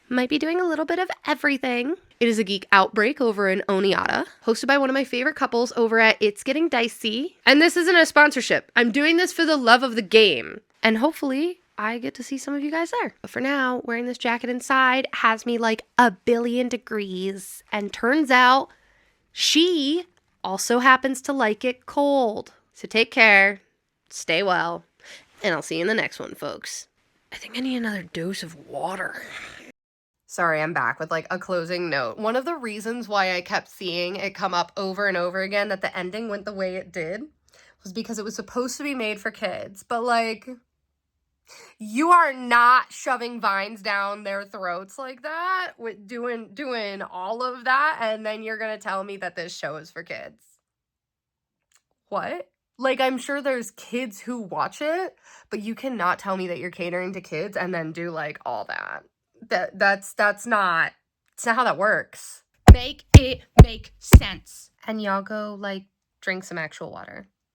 Might be doing a little bit of everything. It is a geek outbreak over in Oneata, hosted by one of my favorite couples over at It's Getting Dicey. And this isn't a sponsorship. I'm doing this for the love of the game. And hopefully I get to see some of you guys there. But for now, wearing this jacket inside has me a billion degrees. And turns out she also happens to like it cold. So take care, stay well, and I'll see you in the next one, folks. I think I need another dose of water. Sorry, I'm back with like a closing note. One of the reasons why I kept seeing it come up over and over again that the ending went the way it did was because it was supposed to be made for kids. But like, you are not shoving vines down their throats like that with doing all of that, and then you're gonna tell me that this show is for kids. What? Like, I'm sure there's kids who watch it, but you cannot tell me that you're catering to kids and then do like all that. That's not how that works. Make it make sense. And y'all go like drink some actual water.